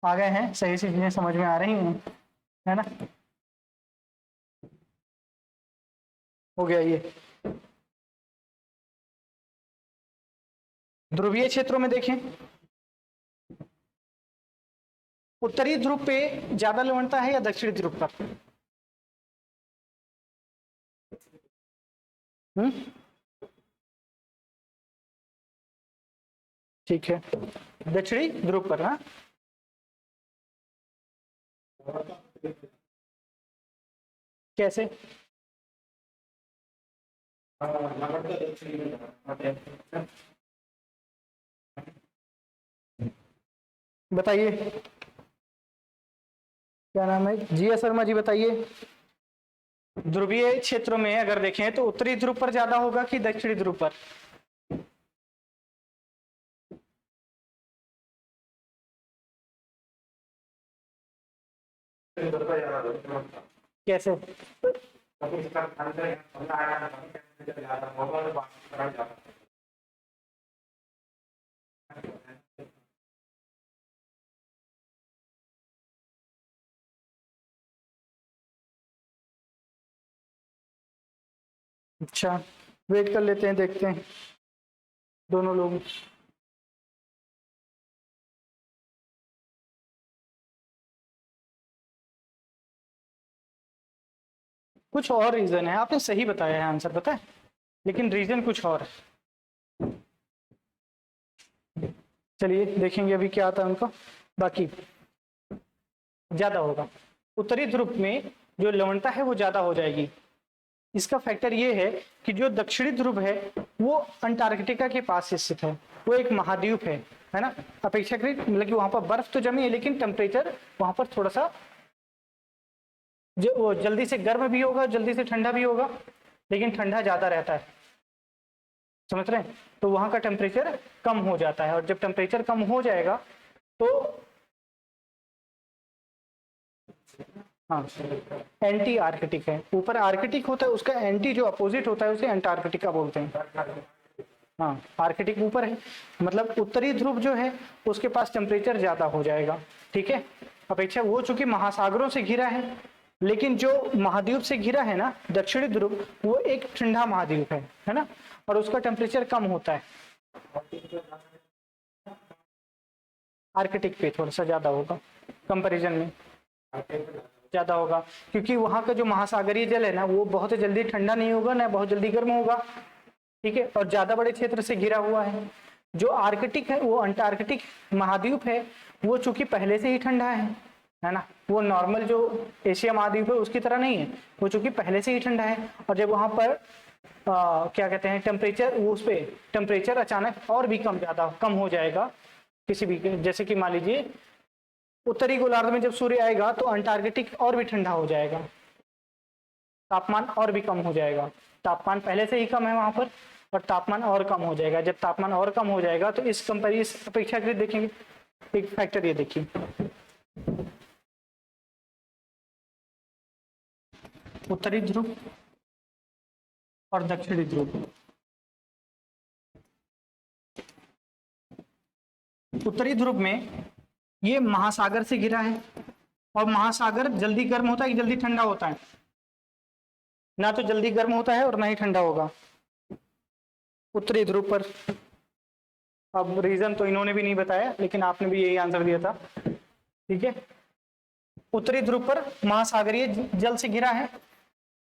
आ गए हैं, सही से चीजें समझ में आ रही हैं, है ना? हो गया ये। ध्रुवीय क्षेत्रों में देखें, उत्तरी ध्रुव पे ज्यादा लवणता है या दक्षिणी ध्रुव पर? ठीक है, दक्षिणी ध्रुव पर ना। कैसे? बताइए, क्या नाम है? जी एस शर्मा जी, बताइए। ध्रुवीय क्षेत्रों में अगर देखें तो उत्तरी ध्रुव पर ज्यादा होगा कि दक्षिणी ध्रुव पर? कैसे? अच्छा, वेट कर लेते हैं, देखते हैं दोनों लोग। कुछ और रीजन है, आपने सही बताया है आंसर, पता है, लेकिन रीजन कुछ और है। चलिए देखेंगे अभी क्या आता है उनका। बाकी ज्यादा होगा, उत्तरी ध्रुव में जो लवणता है वो ज्यादा हो जाएगी। इसका फैक्टर ये है कि जो दक्षिणी ध्रुव है वो अंटार्कटिका के पास स्थित है, वो एक महाद्वीप है ना, अपेक्षाकृत, मतलब कि वहां पर बर्फ तो जमी है लेकिन टेम्परेचर वहां पर थोड़ा सा जो वो जल्दी से गर्म भी होगा, जल्दी से ठंडा भी होगा, लेकिन ठंडा ज्यादा रहता है, समझ रहे हैं? तो वहां का टेम्परेचर कम हो जाता है और जब टेम्परेचर कम हो जाएगा तो हाँ, एंटी आर्कटिक है। ऊपर आर्कटिक होता है, उसका एंटी जो अपोजिट होता है उसे अंटार्कटिका बोलते हैं। हाँ, आर्कटिक ऊपर है, मतलब उत्तरी ध्रुव जो है उसके पास टेम्परेचर ज्यादा हो जाएगा, ठीक है, अपेक्षा। वो चूंकि महासागरों से घिरा है, लेकिन जो महाद्वीप से घिरा है ना दक्षिणी ध्रुव, वो एक ठंडा महाद्वीप है ना, और उसका टेम्परेचर कम होता है। आर्कटिक पे थोड़ा सा ज्यादा होगा, कंपैरिजन में ज्यादा होगा, क्योंकि वहां का जो महासागरीय जल है ना वो बहुत जल्दी ठंडा नहीं होगा ना बहुत जल्दी गर्म होगा, ठीक है, और ज्यादा बड़े क्षेत्र से घिरा हुआ है। जो आर्कटिक है, वो अंटार्कटिक महाद्वीप है, वो चूंकि पहले से ही ठंडा है ना, वो नॉर्मल जो एशिया महाद्वीप है उसकी तरह नहीं है, वो चूंकि पहले से ही ठंडा है। और जब वहां पर क्या कहते हैं टेम्परेचर, वो उस पर टेम्परेचर अचानक और भी कम हो जाएगा किसी भी, जैसे कि मान लीजिए उत्तरी गोलार्ध में जब सूर्य आएगा तो अंटार्कटिक और भी ठंडा हो जाएगा, तापमान और भी कम हो जाएगा। तापमान पहले से ही कम है वहां पर और तापमान और कम हो जाएगा। जब तापमान और कम हो जाएगा तो इस अपेक्षाकृत देखेंगे, एक फैक्टर ये देखिए, उत्तरी ध्रुव और दक्षिणी ध्रुव। उत्तरी ध्रुव में ये महासागर से घिरा है, और महासागर जल्दी गर्म होता है कि जल्दी ठंडा होता है? ना तो जल्दी गर्म होता है और ना ही ठंडा होगा उत्तरी ध्रुव पर। अब रीजन तो इन्होंने भी नहीं बताया, लेकिन आपने भी यही आंसर दिया था। ठीक है, उत्तरी ध्रुव पर महासागरीय जल से घिरा है।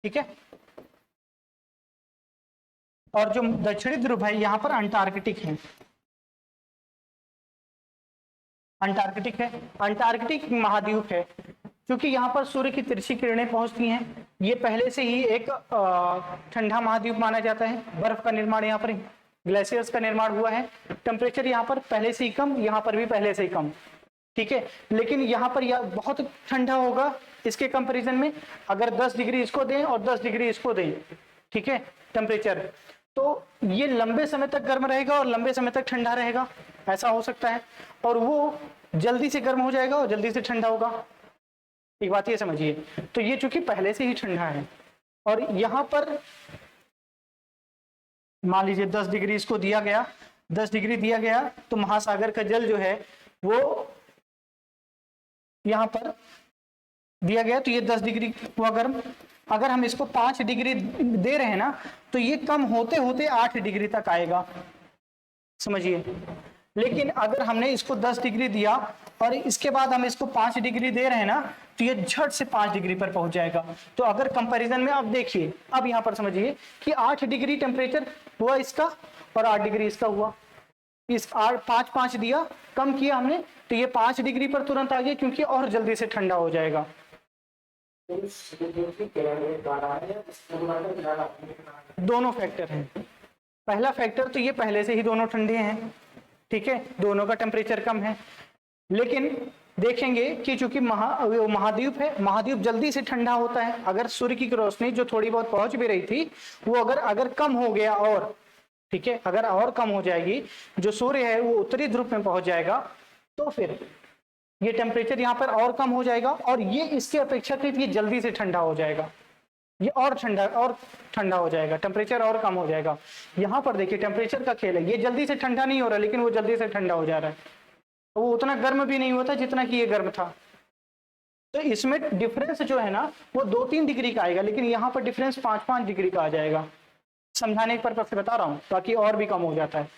ठीक है, और जो दक्षिणी ध्रुव है यहाँ पर अंटार्कटिक है। अंटार्कटिक है, अंटार्कटिक महाद्वीप है। क्योंकि यहाँ पर सूर्य की तिरछी किरणें पहुंचती हैं, ये पहले से ही एक ठंडा महाद्वीप माना जाता है। बर्फ का निर्माण यहाँ पर, ग्लेशियर्स का निर्माण हुआ है। टेम्परेचर यहाँ पर पहले से ही कम, यहाँ पर भी पहले से ही कम। ठीक है, लेकिन यहाँ पर यह बहुत ठंडा होगा इसके कंपैरिजन में। अगर 10 डिग्री इसको दें और 10 डिग्री इसको दें, ठीक है, टेम्परेचर, तो ये लंबे समय तक गर्म रहेगा और लंबे समय तक ठंडा रहेगा, ऐसा हो सकता है। और वो जल्दी से गर्म हो जाएगा और जल्दी से ठंडा होगा। एक बात ये समझिए, तो ये चूंकि पहले से ही ठंडा है, और यहाँ पर मान लीजिए 10 डिग्री इसको दिया गया, 10 डिग्री दिया गया, तो महासागर का जल जो है वो यहाँ पर दिया गया, तो ये 10 डिग्री हुआ गर्म। अगर हम इसको 5 डिग्री दे रहे हैं ना, तो ये कम होते होते 8 डिग्री तक आएगा, समझिए। लेकिन अगर हमने इसको 10 डिग्री दिया और इसके बाद हम इसको 5 डिग्री दे रहे हैं ना, तो ये झट से 5 डिग्री पर पहुंच जाएगा। तो अगर कंपैरिजन में अब देखिए, अब यहाँ पर समझिए कि 8 डिग्री टेम्परेचर हुआ इसका और 8 डिग्री इसका हुआ। इस 5 दिया, कम किया हमने, तो ये 5 डिग्री पर तुरंत आ गया, क्योंकि और जल्दी से ठंडा हो जाएगा। दोनों फैक्टर हैं। पहला फैक्टर तो ये पहले से ही दोनों ठंडे हैं, ठीक है, दोनों का टेम्परेचर कम है। लेकिन देखेंगे कि चूंकि महाद्वीप है, महाद्वीप जल्दी से ठंडा होता है। अगर सूर्य की रोशनी जो थोड़ी बहुत पहुंच भी रही थी, वो अगर कम हो गया, और ठीक है, अगर और कम हो जाएगी, जो सूर्य है वो उत्तरी ध्रुव में पहुंच जाएगा, तो फिर ये टेम्परेचर यहाँ पर और कम हो जाएगा, और ये इसके अपेक्षाकृत ये जल्दी से ठंडा हो जाएगा। ये और ठंडा हो जाएगा, टेम्परेचर और कम हो जाएगा। यहाँ पर देखिए टेम्परेचर का खेल है, ये जल्दी से ठंडा नहीं हो रहा, लेकिन वो जल्दी से ठंडा हो जा रहा है। वो उतना गर्म भी नहीं होता जितना कि ये गर्म था। तो इसमें डिफरेंस जो है ना, वो 2-3 डिग्री का आएगा, लेकिन यहाँ पर डिफरेंस 5-5 डिग्री का आ जाएगा। समझाने के पर्पज से बता रहा हूँ, ताकि और भी कम हो जाता है।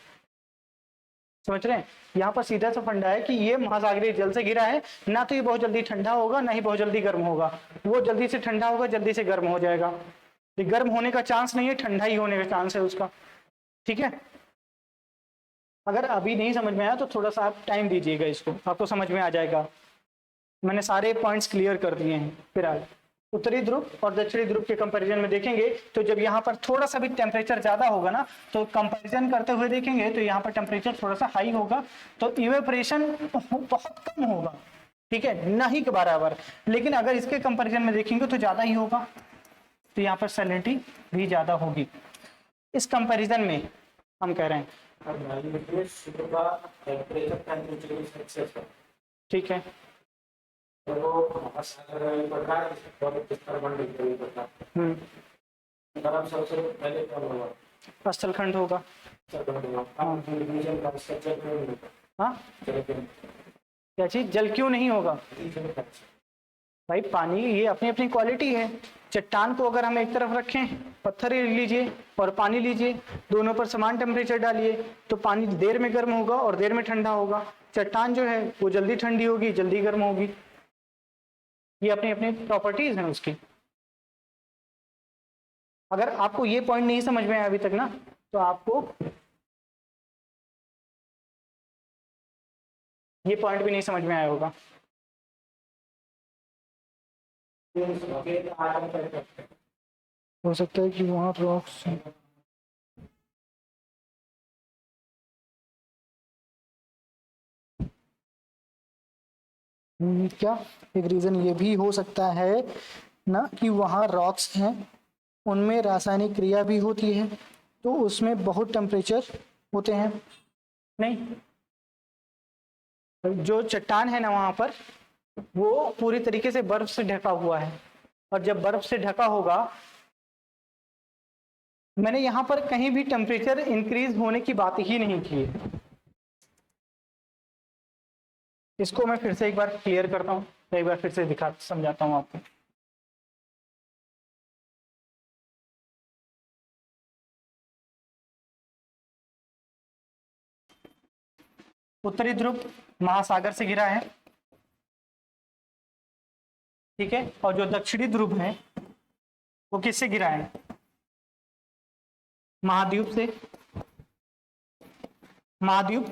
समझ रहे हैं? यहाँ पर सीधा सा फंडा है कि ये महासागरीय जल से घिरा है, ना तो ये बहुत जल्दी ठंडा होगा, ना ही बहुत जल्दी गर्म होगा। वो जल्दी से ठंडा होगा, जल्दी से गर्म हो जाएगा। ये गर्म होने का चांस नहीं है, ठंडा ही होने का चांस है उसका। ठीक है, अगर अभी नहीं समझ में आया तो थोड़ा सा आप टाइम दीजिएगा, इसको आपको समझ में आ जाएगा। मैंने सारे पॉइंट्स क्लियर कर दिए हैं। फिर आज उत्तरी ध्रुव और दक्षिणी ध्रुव के कंपैरिजन में देखेंगे, तो जब यहाँ पर थोड़ा सा भी टेम्परेचर ज्यादा होगा ना, तो कंपैरिजन करते हुए देखेंगे तो यहाँ पर टेम्परेचर थोड़ा सा हाई होगा, तो इवेपोरेशन बहुत कम होगा, ठीक है, ना ही के बराबर। लेकिन अगर इसके कंपैरिजन में देखेंगे तो ज्यादा ही होगा, तो यहाँ पर सैलिनिटी भी ज्यादा होगी। इस कंपैरिजन में हम कह रहे हैं, ठीक है, स्थलखंड होगा। हाँ, क्या चीज? जल क्यों नहीं होगा भाई? पानी ये अपनी अपनी क्वालिटी है। चट्टान को अगर हम एक तरफ रखें, पत्थर लीजिए और पानी लीजिए, दोनों पर समान टेम्परेचर डालिए, तो पानी देर में गर्म होगा और देर में ठंडा होगा। चट्टान जो है वो जल्दी ठंडी होगी, जल्दी गर्म होगी। ये अपनी अपनी प्रॉपर्टीज हैं उसकी। अगर आपको ये पॉइंट नहीं समझ में आया अभी तक ना, तो आपको ये पॉइंट भी नहीं समझ में आया होगा। हो सकता है कि वहां रॉक्स क्या, एक रीजन ये भी हो सकता है ना कि वहाँ रॉक्स हैं, उनमें रासायनिक क्रिया भी होती है, तो उसमें बहुत टेम्परेचर होते हैं। नहीं, जो चट्टान है ना वहाँ पर, वो पूरी तरीके से बर्फ से ढका हुआ है, और जब बर्फ से ढका होगा, मैंने यहां पर कहीं भी टेम्परेचर इंक्रीज होने की बात ही नहीं की है। इसको मैं फिर से एक बार क्लियर करता हूं, एक बार फिर से समझाता हूं आपको। उत्तरी ध्रुव महासागर से घिरा है, ठीक है, और जो दक्षिणी ध्रुव है वो किससे घिरा है? महाद्वीप से। महाद्वीप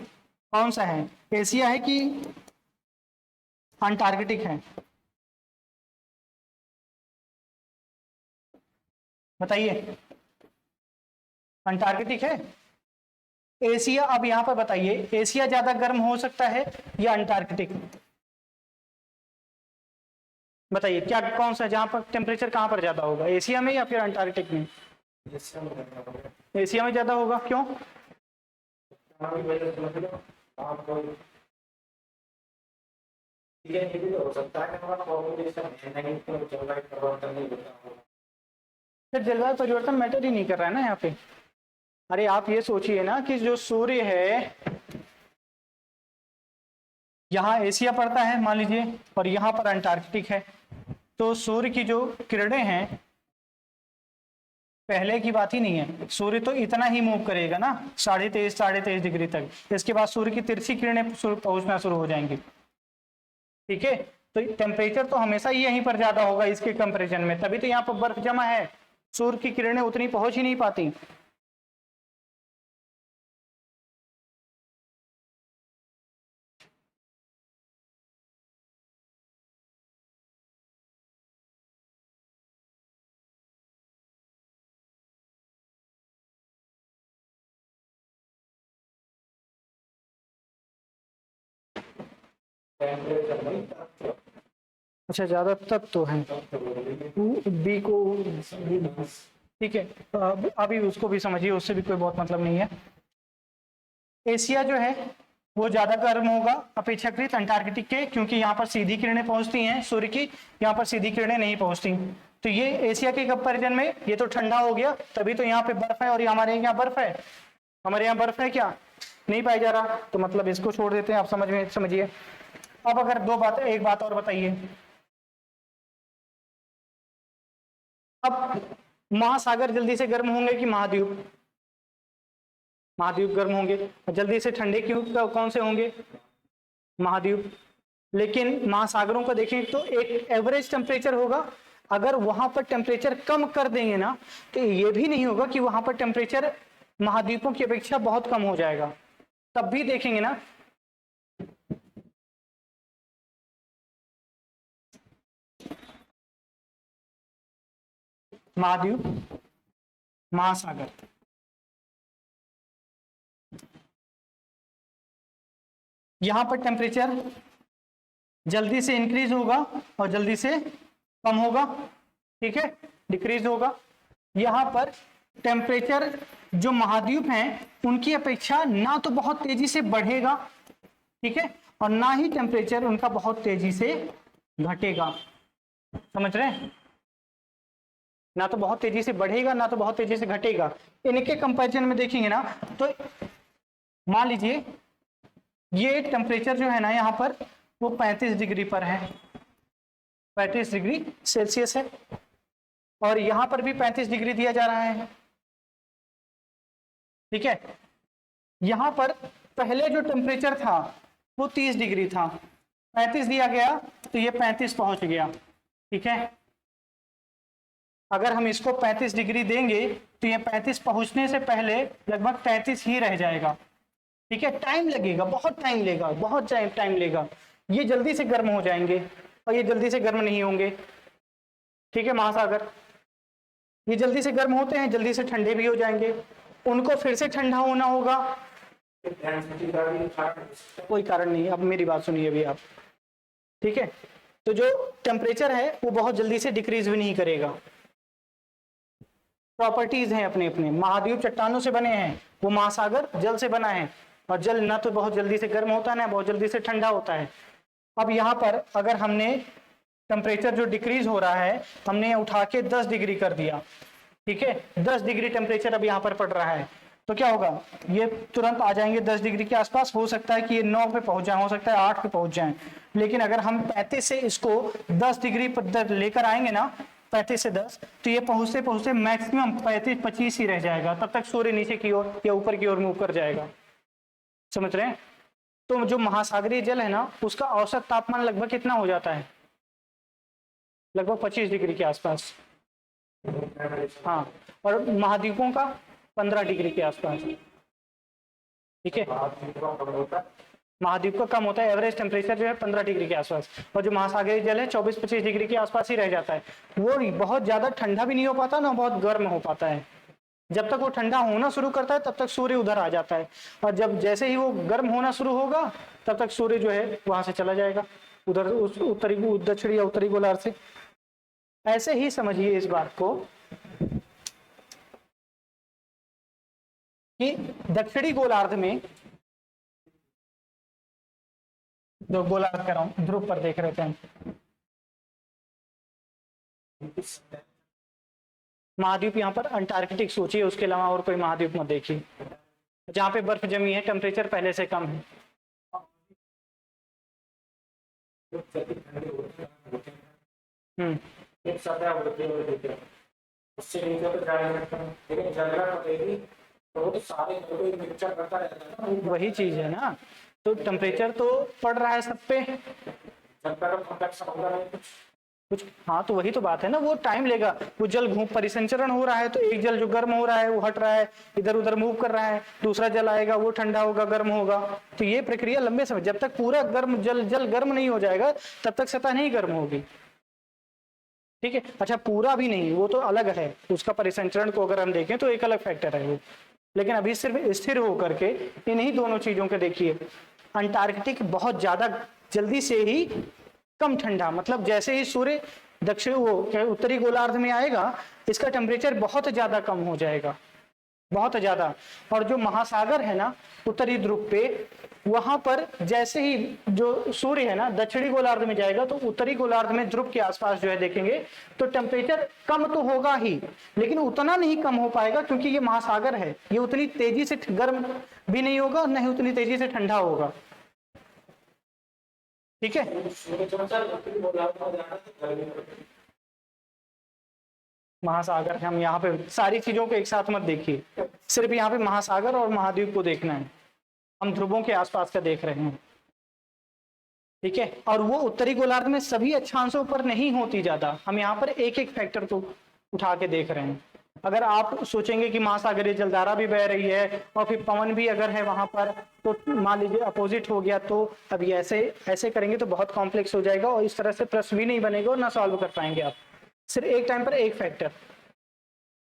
कौन सा है? एशिया है कि अंटार्कटिक है? बताइए। अंटार्कटिक है। एशिया, अब यहां पर बताइए, एशिया ज्यादा गर्म हो सकता है या अंटार्कटिक? बताइए क्या, कौन सा, जहां पर टेम्परेचर कहां पर ज्यादा होगा, एशिया में या फिर अंटार्कटिक में? एशिया में ज्यादा होगा। क्यों? फिर जलवायु परिवर्तन मैटर ही नहीं कर रहा है ना यहाँ पे। अरे आप ये सोचिए ना कि जो सूर्य है, यहाँ एशिया पड़ता है मान लीजिए, और यहाँ पर अंटार्कटिक है, तो सूर्य की जो किरणें हैं, पहले की बात ही नहीं है, सूर्य तो इतना ही मूव करेगा ना, 23.5 डिग्री तक। इसके बाद सूर्य की तिरछी किरणें पहुंचना शुरू हो जाएंगी, ठीक है। तो टेम्परेचर तो हमेशा ही यहीं पर ज्यादा होगा इसके कंपैरिजन में, तभी तो यहाँ पर बर्फ जमा है, सूर्य की किरणें उतनी पहुंच ही नहीं पाती। अच्छा, ज्यादा तब तो है बी को, ठीक है, अभी उसको भी समझिए, उससे भी कोई बहुत मतलब नहीं है। एशिया जो है वो ज्यादा गर्म होगा अपेक्षाकृत अंटार्कटिक के, क्योंकि यहाँ पर सीधी किरणें पहुंचती हैं सूर्य की, यहाँ पर सीधी किरणें नहीं पहुंचती। तो ये एशिया के कंपैरिजन में ये तो ठंडा हो गया, तभी तो यहाँ पे बर्फ है, और हमारे यहाँ बर्फ है, हमारे यहाँ बर्फ है क्या? नहीं पाई जा रहा, तो मतलब इसको छोड़ देते हैं। आप समझिए। अब अगर एक बात और बताइए, अब महासागर जल्दी से गर्म होंगे कि महाद्वीप? महाद्वीप गर्म होंगे। जल्दी से ठंडे क्यों, कौन से होंगे? महाद्वीप। लेकिन महासागरों को देखें तो एक एवरेज टेम्परेचर होगा, अगर वहां पर टेम्परेचर कम कर देंगे ना, तो ये भी नहीं होगा कि वहां पर टेम्परेचर महाद्वीपों की अपेक्षा बहुत कम हो जाएगा, तब भी देखेंगे ना। महाद्वीप, महासागर, यहां पर टेम्परेचर जल्दी से इंक्रीज होगा और जल्दी से कम होगा, ठीक है, डिक्रीज होगा। यहां पर टेम्परेचर जो महाद्वीप हैं उनकी अपेक्षा ना तो बहुत तेजी से बढ़ेगा, ठीक है, और ना ही टेम्परेचर उनका बहुत तेजी से घटेगा। समझ रहे हैं? ना तो बहुत तेजी से बढ़ेगा, ना तो बहुत तेजी से घटेगा। इनके कंपैरिजन में देखेंगे ना, तो मान लीजिए ये टेम्परेचर जो है ना यहाँ पर वो 35 डिग्री पर है, 35 डिग्री सेल्सियस है, और यहाँ पर भी 35 डिग्री दिया जा रहा है, ठीक है। यहाँ पर पहले जो टेम्परेचर था वो 30 डिग्री था, 35 दिया गया तो ये 35 पहुंच गया, ठीक है। अगर हम इसको 35 डिग्री देंगे तो ये 35 पहुंचने से पहले लगभग 33 ही रह जाएगा, ठीक है। टाइम लगेगा, बहुत टाइम लेगा, बहुत टाइम लेगा। ये जल्दी से गर्म हो जाएंगे और ये जल्दी से गर्म नहीं होंगे, ठीक है। महासागर ये जल्दी से गर्म होते हैं, जल्दी से ठंडे भी हो जाएंगे, उनको फिर से ठंडा होना होगा। कोई कारण नहीं, अब मेरी बात सुनिए अभी आप, ठीक है। तो जो टेम्परेचर है वो बहुत जल्दी से डिक्रीज भी नहीं करेगा। प्रॉपर्टीज हैं अपने अपने। महाद्वीप चट्टानों से बने हैं, वो महासागर जल से बना है, और जल ना तो बहुत जल्दी से गर्म होता है ना बहुत जल्दी से ठंडा होता है। अब यहाँ पर अगर हमने टेम्परेचर जो डिक्रीज हो रहा है हमने उठा के 10 डिग्री कर दिया, ठीक है, 10 डिग्री टेम्परेचर अब यहाँ पर पड़ रहा है, तो क्या होगा, ये तुरंत आ जाएंगे 10 डिग्री के आसपास। हो सकता है कि ये 9 पे पहुंच जाए, हो सकता है 8 पे पहुंच जाए, लेकिन अगर हम 35 से इसको 10 डिग्री पर लेकर आएंगे ना, 35 से 10, तो ये पहुंचते पहुंचते मैक्सिमम 35-25 ही रह जाएगा, तब तक सूर्य नीचे की ओर या ऊपर की ओर मूव कर जाएगा। समझ रहे हैं? तो जो महासागरीय जल है ना, उसका औसत तापमान लगभग कितना हो जाता है, लगभग 25 डिग्री के आसपास। हाँ, और महाद्वीपों का 15 डिग्री के आसपास, ठीक है, महाद्वीप का कम होता है, एवरेज टेम्परेचर जो है 15 डिग्री के आसपास, और जो महासागरीय जल है 24-25 डिग्री के आसपास ही रह जाता है। वो बहुत ज्यादा ठंडा भी नहीं हो पाता ना बहुत गर्म हो पाता है। जब तक वो ठंडा होना शुरू करता है तब तक सूर्य उधर आ जाता है, और जब जैसे ही वो गर्म होना शुरू होगा तब तक सूर्य जो है वहां से चला जाएगा उधर, उस उत्तरी दक्षिणी या उत्तरी गोलार्ध से। ऐसे ही समझिए इस बात को कि दक्षिणी गोलार्ध में, जो गोलार्ध कर रहा हूं, ध्रुव पर देख रहे थे हम, महाद्वीप यहाँ पर अंटार्कटिक सोचिए, उसके अलावा और कोई महाद्वीप मत देखिए जहाँ पे बर्फ जमी है, टेम्परेचर पहले से कम है। एक सतह होती है, उससे नीचे तो जा नहीं सकता, लेकिन जंगल पड़ेगी तो वो तो सारे मिक्सचर करता रहता है ना। वही चीज है ना, तो टेम्परेचर तो पड़ रहा है सब पे, जब तक कॉम्प्लेक्स होगा नहीं कुछ, हाँ तो वही तो बात है ना, वो टाइम लेगा। वो जल घूम परिसंचरण हो रहा है, तो एक जल जो गर्म हो रहा है वो हट रहा है, इधर उधर मूव कर रहा है, दूसरा जल आएगा वो ठंडा होगा, गर्म होगा, तो ये प्रक्रिया लंबे समय, जब तक पूरा गर्म जल गर्म नहीं हो जाएगा तब तक सतह नहीं गर्म होगी, ठीक है। अच्छा, पूरा भी नहीं, वो तो अलग है, उसका परिसंचरण को अगर हम देखें तो एक अलग फैक्टर है वो, लेकिन अभी सिर्फ स्थिर होकर के इन्हीं दोनों चीजों के देखिए। अंटार्कटिक बहुत ज्यादा जल्दी से ही कम ठंडा, मतलब जैसे ही सूर्य दक्षिण वो उत्तरी गोलार्ध में आएगा इसका टेम्परेचर बहुत ज्यादा कम हो जाएगा, बहुत ज्यादा। और जो महासागर है ना उत्तरी ध्रुव पे, वहां पर जैसे ही जो सूर्य है ना दक्षिणी गोलार्ध में जाएगा तो उत्तरी गोलार्ध में ध्रुव के आसपास जो है देखेंगे तो टेम्परेचर कम तो होगा ही, लेकिन उतना नहीं कम हो पाएगा, क्योंकि ये महासागर है, ये उतनी तेजी से गर्म भी नहीं होगा और नहीं उतनी तेजी से ठंडा होगा, ठीक है। महासागर, हम यहाँ पे सारी चीजों को एक साथ मत देखिए, सिर्फ यहाँ पे महासागर और महाद्वीप को देखना है, हम ध्रुवों के आसपास का देख रहे हैं, ठीक है। और वो उत्तरी गोलार्ध में सभी अक्षांशों पर नहीं होती ज्यादा, हम यहाँ पर एक एक फैक्टर को उठा के देख रहे हैं। अगर आप सोचेंगे कि महासागरीय जलधारा भी बह रही है और फिर पवन भी अगर है वहां पर, तो मान लीजिए अपोजिट हो गया, तो अभी ऐसे ऐसे करेंगे तो बहुत कॉम्प्लेक्स हो जाएगा और इस तरह से प्रश्न भी नहीं बनेगा और ना सॉल्व कर पाएंगे आप। सिर्फ एक टाइम पर एक फैक्टर,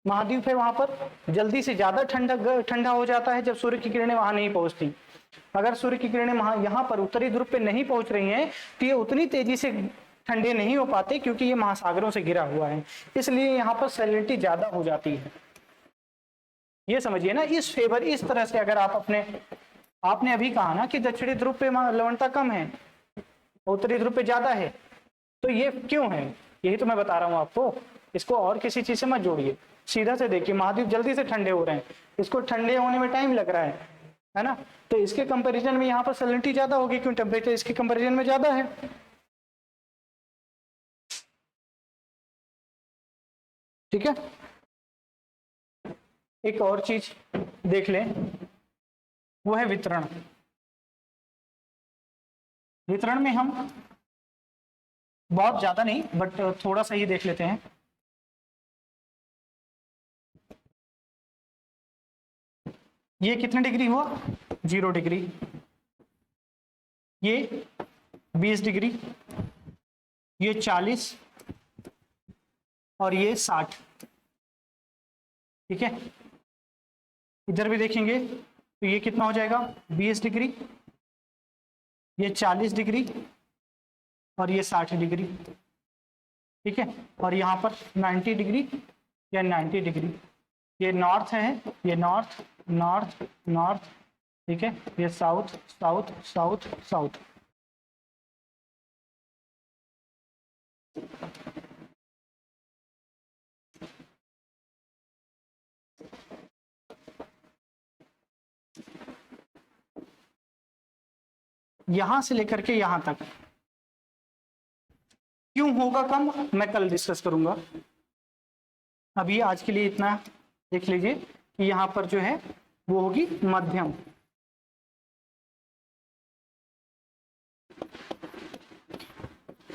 महाद्वीप है वहां पर जल्दी से ज्यादा ठंडा हो जाता है जब सूर्य की किरणें वहां नहीं पहुंचती। अगर सूर्य की किरणें यहाँ पर उत्तरी ध्रुव पे नहीं पहुंच रही हैं तो ये उतनी तेजी से ठंडे नहीं हो पाते, क्योंकि ये महासागरों से घिरा हुआ है, इसलिए यहाँ पर सैलिनिटी ज्यादा हो जाती है। ये समझिए ना, इस फेवर, इस तरह से अगर आप आपने अभी कहा ना कि दक्षिणी ध्रुव पे लवणता कम है, उत्तरी ध्रुव पे ज्यादा है, तो ये क्यों है, यही तो मैं बता रहा हूँ आपको। इसको और किसी चीज से मत जोड़िए, सीधा से देखिए, महाद्वीप जल्दी से ठंडे हो रहे हैं, इसको ठंडे होने में टाइम लग रहा है ना, तो इसके कंपैरिजन में यहाँ पर सैलिनिटी ज्यादा होगी, क्यों, टेम्परेचर इसके कंपैरिजन में ज्यादा है, ठीक है। एक और चीज देख लें, वो है वितरण। वितरण में हम बहुत ज्यादा नहीं बट थोड़ा सा ही देख लेते हैं। ये कितने डिग्री हुआ, 0 डिग्री, ये 20 डिग्री, ये 40 और ये 60, ठीक है। इधर भी देखेंगे तो ये कितना हो जाएगा, 20 डिग्री, ये 40 डिग्री और ये 60 डिग्री, ठीक है। और यहाँ पर 90 डिग्री या 90 डिग्री, ये नॉर्थ है, ये नॉर्थ नॉर्थ नॉर्थ, ठीक है, ये साउथ साउथ साउथ साउथ। यहां से लेकर के यहां तक क्यों होगा कम, मैं कल डिस्कस करूंगा। अभी आज के लिए इतना देख लीजिए कि यहां पर जो है वो होगी मध्यम,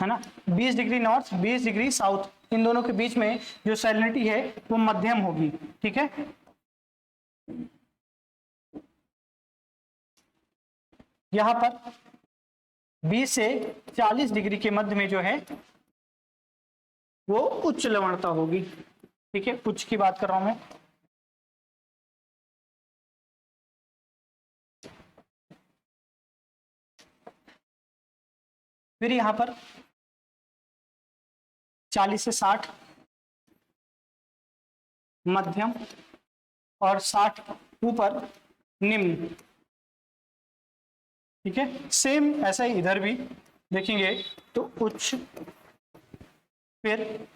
है ना। 20 डिग्री नॉर्थ 20 डिग्री साउथ, इन दोनों के बीच में जो सैलिनिटी है वो मध्यम होगी, ठीक है। यहां पर 20 से 40 डिग्री के मध्य में जो है वो उच्च लवणता होगी, ठीक है। उच्च की बात कर रहा हूं मैं। फिर यहां पर 40 से 60 मध्यम और 60 ऊपर निम्न, ठीक है। सेम ऐसा ही इधर भी देखेंगे तो उच्च, फिर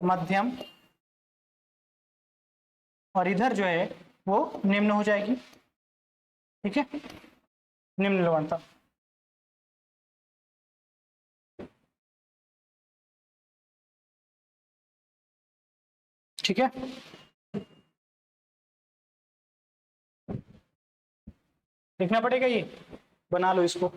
मध्यम, और इधर जो है वो निम्न हो जाएगी, ठीक है, निम्न लवणता। ठीक है, लिखना पड़ेगा, ये बना लो इसको।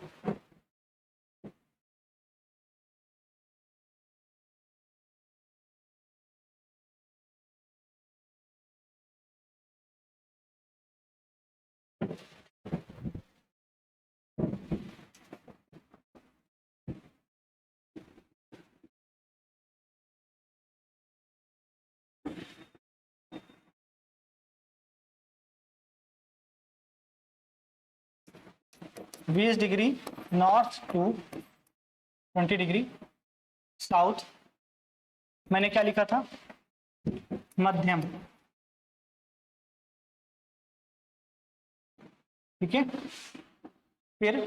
बीस degree north to 20 degree south, मैंने क्या लिखा था, मध्यम, ठीक है। फिर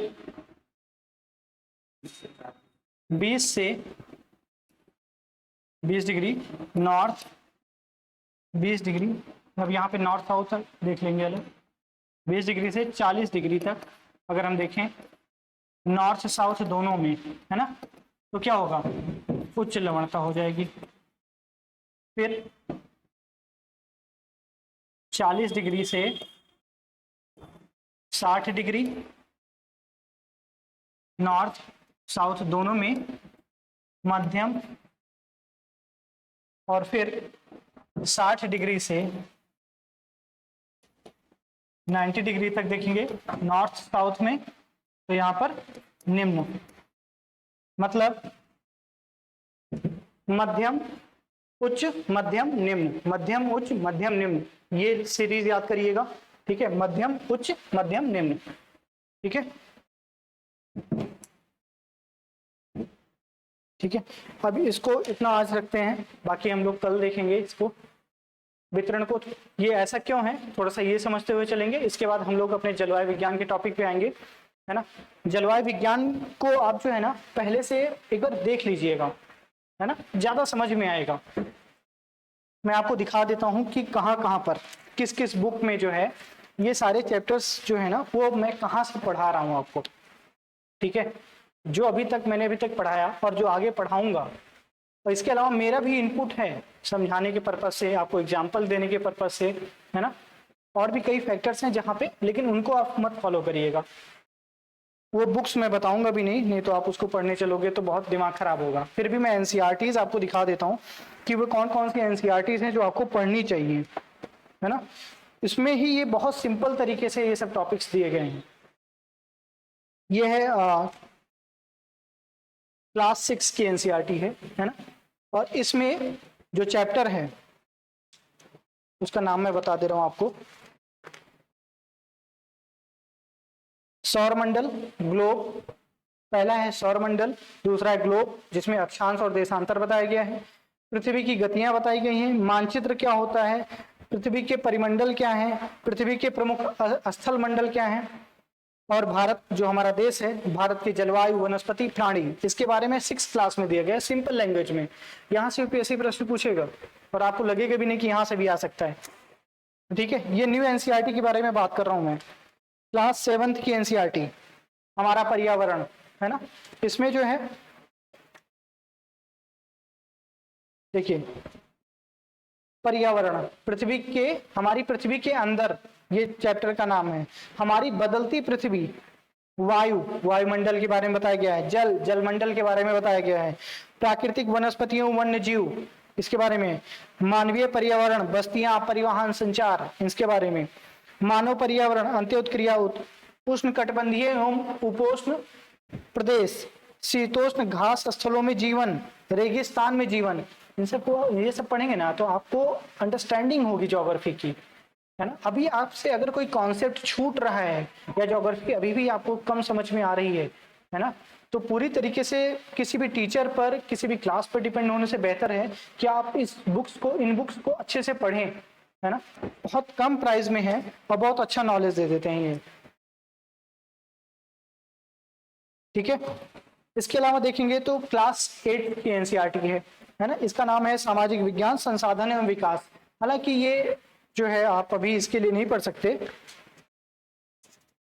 20 से 20 डिग्री नॉर्थ 20 डिग्री, अब यहाँ पे नॉर्थ साउथ देख लेंगे अलग। 20 डिग्री से 40 डिग्री तक अगर हम देखें नॉर्थ साउथ दोनों में, है ना, तो क्या होगा, उच्च लवणता हो जाएगी। फिर 40 डिग्री से 60 डिग्री नॉर्थ साउथ दोनों में मध्यम, और फिर 60 डिग्री से 90 डिग्री तक देखेंगे नॉर्थ साउथ में, तो यहाँ पर निम्न, मतलब मध्यम उच्च मध्यम निम्न, मध्यम उच्च मध्यम निम्न, ये सीरीज याद करिएगा, ठीक है। मध्यम उच्च मध्यम निम्न, ठीक है, ठीक है। अब इसको इतना आज रखते हैं, बाकी हम लोग कल देखेंगे इसको वितरण को। ये ऐसा क्यों है थोड़ा सा ये समझते हुए चलेंगे, इसके बाद हम लोग अपने जलवायु विज्ञान के टॉपिक पे आएंगे, है ना। जलवायु विज्ञान को आप जो है ना पहले से एक बार देख लीजिएगा, है ना, ज्यादा समझ में आएगा। मैं आपको दिखा देता हूं कि कहाँ कहाँ पर किस किस बुक में जो है ये सारे चैप्टर्स जो है ना वो मैं कहाँ से पढ़ा रहा हूँ आपको, ठीक है। जो मैंने अभी तक पढ़ाया और जो आगे पढ़ाऊंगा, और इसके अलावा मेरा भी इनपुट है समझाने के पर्पज से, आपको एग्जाम्पल देने के पर्पज से, है ना। और भी कई फैक्टर्स हैं जहाँ पे, लेकिन उनको आप मत फॉलो करिएगा, वो बुक्स मैं बताऊंगा भी नहीं तो आप उसको पढ़ने चलोगे तो बहुत दिमाग खराब होगा। फिर भी मैं एनसीईआरटीज आपको दिखा देता हूँ कि वो कौन कौन सी एनसीईआरटीज हैं जो आपको पढ़नी चाहिए, है ना। इसमें ही ये बहुत सिंपल तरीके से ये सब टॉपिक्स दिए गए हैं। ये है क्लास 6 की एनसीईआरटी है ना। और इसमें जो चैप्टर है उसका नाम मैं बता दे रहा हूं आपको, सौरमंडल ग्लोब। पहला है सौरमंडल, दूसरा है ग्लोब जिसमें अक्षांश और देशांतर बताया गया है, पृथ्वी की गतियां बताई गई हैं, मानचित्र क्या होता है, पृथ्वी के परिमंडल क्या है, पृथ्वी के प्रमुख स्थल मंडल क्या है, और भारत जो हमारा देश है, भारत की जलवायु, वनस्पति, प्राणी, इसके बारे में 6th क्लास में दिया गया है सिंपल लैंग्वेज में। यहाँ से यूपीएससी प्रश्न पूछेगा और आपको लगेगा भी नहीं कि यहाँ से भी आ सकता है। ठीक है, ये न्यू एनसीईआरटी के बारे में बात कर रहा हूँ मैं। क्लास 7th की एनसीईआरटी हमारा पर्यावरण है ना, इसमें जो है देखिए पर्यावरण, पृथ्वी के, हमारी पृथ्वी के अंदर, ये चैप्टर का नाम है। हमारी बदलती पृथ्वी, वायु, वायुमंडल के बारे में बताया गया है। जल, जलमंडल के बारे में बताया गया है। प्राकृतिक वनस्पतियों, वन्य जीव, इसके बारे में। मानवीय पर्यावरण, बस्तियां, परिवहन, संचार, इसके बारे में। मानव पर्यावरण, अंत्योदक्रिया, उष्ण कटिबंधीय एवं उपोष्ण प्रदेश, शीतोष्ण घास स्थलों में जीवन, रेगिस्तान में जीवन, इन सबको, ये सब पढ़ेंगे ना तो आपको अंडरस्टैंडिंग होगी ज्योग्राफी की, है ना। अभी आपसे अगर कोई कॉन्सेप्ट छूट रहा है या ज्योग्राफी अभी भी आपको कम समझ में आ रही है ना, तो पूरी तरीके से किसी भी टीचर पर, किसी भी क्लास पर डिपेंड होने से बेहतर है कि आप इन बुक्स को अच्छे से पढ़ें, है ना। बहुत कम प्राइस में है और बहुत अच्छा नॉलेज दे देते हैं ये। ठीक है, इसके अलावा देखेंगे तो क्लास 8 की एनसीईआरटी है ना, इसका नाम है सामाजिक विज्ञान, संसाधन एवं विकास। हालांकि ये जो है आप अभी इसके लिए नहीं पढ़ सकते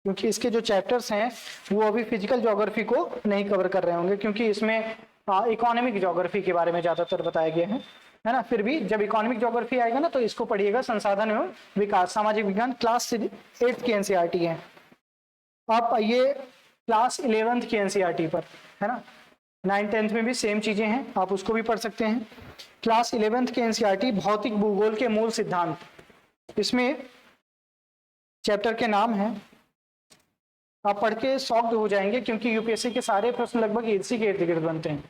क्योंकि इसके जो चैप्टर्स हैं वो अभी फिजिकल ज्योग्राफी को नहीं कवर कर रहे होंगे, क्योंकि इसमें इकोनॉमिक ज्योग्राफी के बारे में ज्यादातर बताया गया है ना। फिर भी जब इकोनॉमिक ज्योग्राफी आएगा ना तो इसको पढ़िएगा, संसाधन एवं विकास, सामाजिक विज्ञान, क्लास 8 की एनसीईआरटी है। आप आइए क्लास 11th की एनसीईआरटी पर, है ना। 9th 10th में भी सेम चीजें हैं, आप उसको भी पढ़ सकते हैं। क्लास 11th की एनसीईआरटी भौतिक भूगोल के मूल सिद्धांत, इसमें चैप्टर के नाम है, आप पढ़ के शॉक्ड हो जाएंगे क्योंकि यूपीएससी के सारे प्रश्न लगभग इसी के इर्द गिर्द बनते हैं।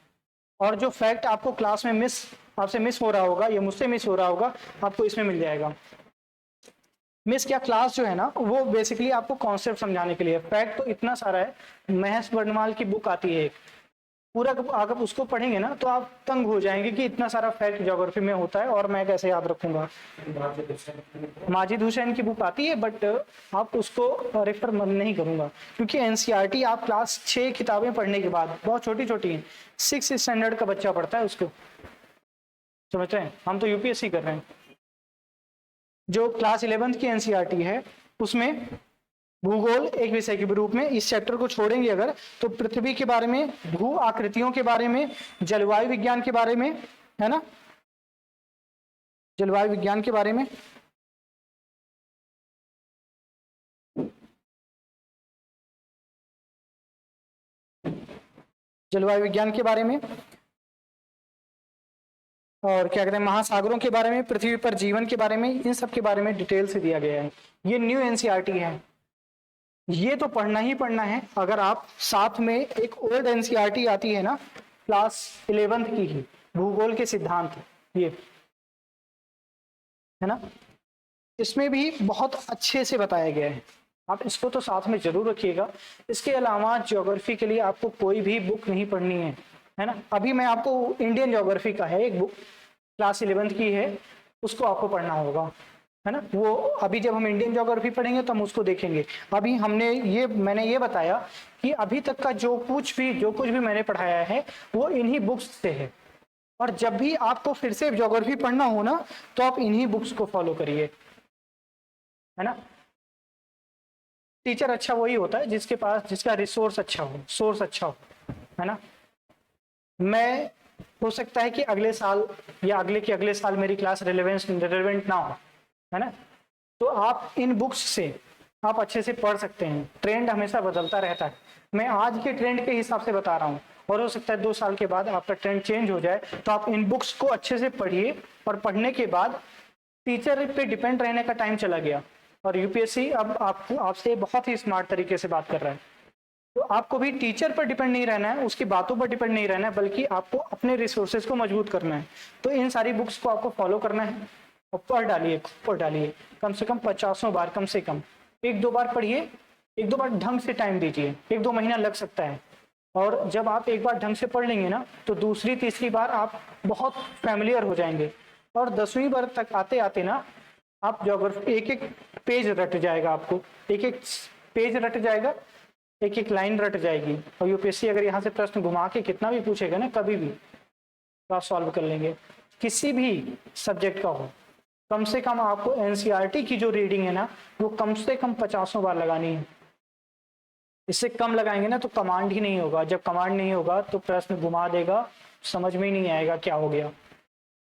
और जो फैक्ट आपको क्लास में आपसे मिस हो रहा होगा या मुझसे मिस हो रहा होगा, आपको इसमें मिल जाएगा। मिस क्या, क्लास जो है ना वो बेसिकली आपको कॉन्सेप्ट समझाने के लिए। फैक्ट तो इतना सारा है, महेश वर्णमाल की बुक आती है एक, पूरा अगर उसको पढ़ेंगे ना तो आप तंग हो जाएंगे कि इतना सारा फैक्ट ज्योग्राफी में होता है और मैं कैसे याद रखूंगा। माजिद हुसैन की बुक आती है बट आप उसको रेफर नहीं करूंगा क्योंकि एनसीईआरटी आप क्लास 6 किताबें पढ़ने के बाद, बहुत छोटी छोटी हैं, 6th स्टैंडर्ड का बच्चा पढ़ता है उसको, समझते हैं। हम तो यूपीएससी कर रहे हैं। जो क्लास 11th की एनसीईआरटी है उसमें भूगोल एक विषय के रूप में, इस चैप्टर को छोड़ेंगे अगर तो पृथ्वी के बारे में, भू आकृतियों के बारे में, जलवायु विज्ञान के बारे में, है ना, जलवायु विज्ञान के बारे में, जलवायु विज्ञान के बारे में, और क्या कहते हैं महासागरों के बारे में, पृथ्वी पर जीवन के बारे में, इन सब के बारे में डिटेल से दिया गया है। ये न्यू एनसीईआरटी है, ये तो पढ़ना ही पढ़ना है। अगर आप साथ में एक ओल्ड एनसीईआरटी आती है ना क्लास 11th की ही, भूगोल के सिद्धांत, ये है ना, इसमें भी बहुत अच्छे से बताया गया है, आप इसको तो साथ में जरूर रखिएगा। इसके अलावा ज्योग्राफी के लिए आपको कोई भी बुक नहीं पढ़नी है ना। अभी मैं आपको इंडियन ज्योग्राफी का है एक बुक, क्लास 11th की है, उसको आपको पढ़ना होगा, है ना। वो अभी जब हम इंडियन ज्योग्राफी पढ़ेंगे तो हम उसको देखेंगे। अभी मैंने ये बताया कि अभी तक का जो कुछ भी मैंने पढ़ाया है वो इन्हीं बुक्स से है, और जब भी आपको फिर से ज्योग्राफी पढ़ना हो ना तो आप इन्हीं बुक्स को फॉलो करिए, है ना। टीचर अच्छा वही होता है जिसका रिसोर्स अच्छा हो, सोर्स अच्छा हो, है ना। मैं हो सकता है कि अगले साल या अगले साल मेरी क्लास रिलेवेंट ना हो, है ना, तो आप इन बुक्स से आप अच्छे से पढ़ सकते हैं। ट्रेंड हमेशा बदलता रहता है, मैं आज के ट्रेंड के हिसाब से बता रहा हूँ, और हो सकता है 2 साल के बाद आपका ट्रेंड चेंज हो जाए। तो आप इन बुक्स को अच्छे से पढ़िए, और पढ़ने के बाद टीचर पे डिपेंड रहने का टाइम चला गया, और यूपीएससी अब आपसे बहुत ही स्मार्ट तरीके से बात कर रहा है। तो आपको भी टीचर पर डिपेंड नहीं रहना है, उसकी बातों पर डिपेंड नहीं रहना है, बल्कि आपको अपने रिसोर्सेज को मजबूत करना है। तो इन सारी बुक्स को आपको फॉलो करना है और पढ़ डालिए कम से कम 50 बार, कम से कम 1-2 बार पढ़िए, 1-2 बार ढंग से टाइम दीजिए, 1-2 महीना लग सकता है। और जब आप एक बार ढंग से पढ़ लेंगे ना तो दूसरी तीसरी बार आप बहुत फैमिलियर हो जाएंगे, और 10वीं बार तक आते आते ना आप ज्योग्राफी एक पेज रट जाएगा, आपको एक पेज रट जाएगा, एक एक लाइन रट जाएगी। और यूपीएससी अगर यहाँ से प्रश्न घुमा के कितना भी पूछेगा ना कभी भी, तो आप सॉल्व कर लेंगे, किसी भी सब्जेक्ट का हो। कम से कम आपको एनसीईआरटी की जो रीडिंग है ना, वो कम से कम 50 बार लगानी है। इससे कम लगाएंगे ना तो कमांड ही नहीं होगा। जब कमांड नहीं होगा तो प्रश्न घुमा देगा, समझ में ही नहीं आएगा क्या हो गया।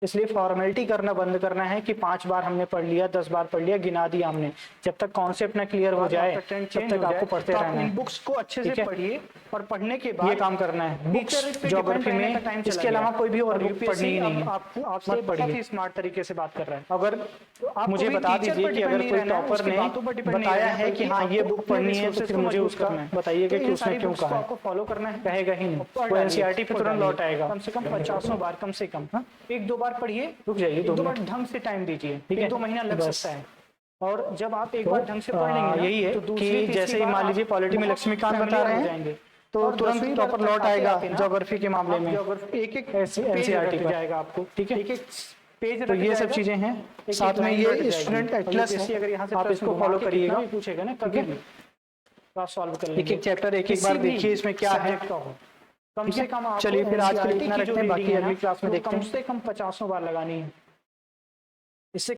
इसलिए फॉर्मेलिटी करना बंद करना है कि 5 बार हमने पढ़ लिया, 10 बार पढ़ लिया, गिना दिया हमने। जब तक कॉन्सेप्ट ना क्लियर हो जाए तब तक आपको पढ़ते रहना है। बुक्स को अच्छे से पढ़िए और पढ़ने के ये बाद काम करना है बुक्स ज्योग्राफी में। इसके अलावा कोई भी और बुक पढ़नी ही नहीं है। आपको आपसे मत बहुत पढ़िए। ही स्मार्ट तरीके से बात कर रहा है। अगर आपको मुझे भी बता टीचर दीजिए पर कि अगर डिपेंड कोई नहीं रहना है, टॉपर उसकी ने बातों पर डिपेंड नहीं बताया रहना है कि हाँ ये बुक पढ़नी है तो फिर मुझे उसका बताइएगा कि उसने क्यों कहा है। आपको फॉलो करना है, कहेगा ही नहीं, वो एनसीईआरटी पे तुरंत लौट आएगा। कम से कम 50 बार, कम से कम। हाँ, 1-2 बार पढ़िए, रुक जाइए 2 1-2 बार मिनट। ढंग से टाइम दीजिए, ठीक है, 1-2 महीना लग बस। सकता है। और जब आप एक तो, बार ढंग से पढ़ लेंगे ना, यही है तो दूसरी कि तीसरी जैसे ही बार मान आप लीजिए पॉलिटी में बहुत लक्ष्मीकांत बता familiar रहे हो हैं जाएंगे। तो और तुरंत 10वीं बार टॉपर तक लौट आते आएगा आते ना, ज्योग्राफी के मामले आप में। ज्योग्राफी एक-एक NCERT पेज पर। जाएगा आपको, ठीक है, एक-एक पेज तो रट ये सब जाएगा, चीजें हैं। एक-एक साथ में लाइन रट ये जाएगी। स्टूडेंट और एटलस यूपीएससी अगर यहाँ से आप प्रश्न इसको घुमा फॉलो के करिएगा। कितना भी पूछेगा ना, कभी भी तो आप सॉल्व कर एक लेंगे। एक चैप्टर एक एक किसी बार भी देखिए इसमें क्या है। सब्जेक्ट का हो, कम ठीक से है? कम आपको चलिए फिर आज के लिए NCERT इतना की जो रखते हैं, बाकी रीडिंग है अगली ना, क्लास में वो देखते कम हैं। से कम 50 बार लगानी है। इससे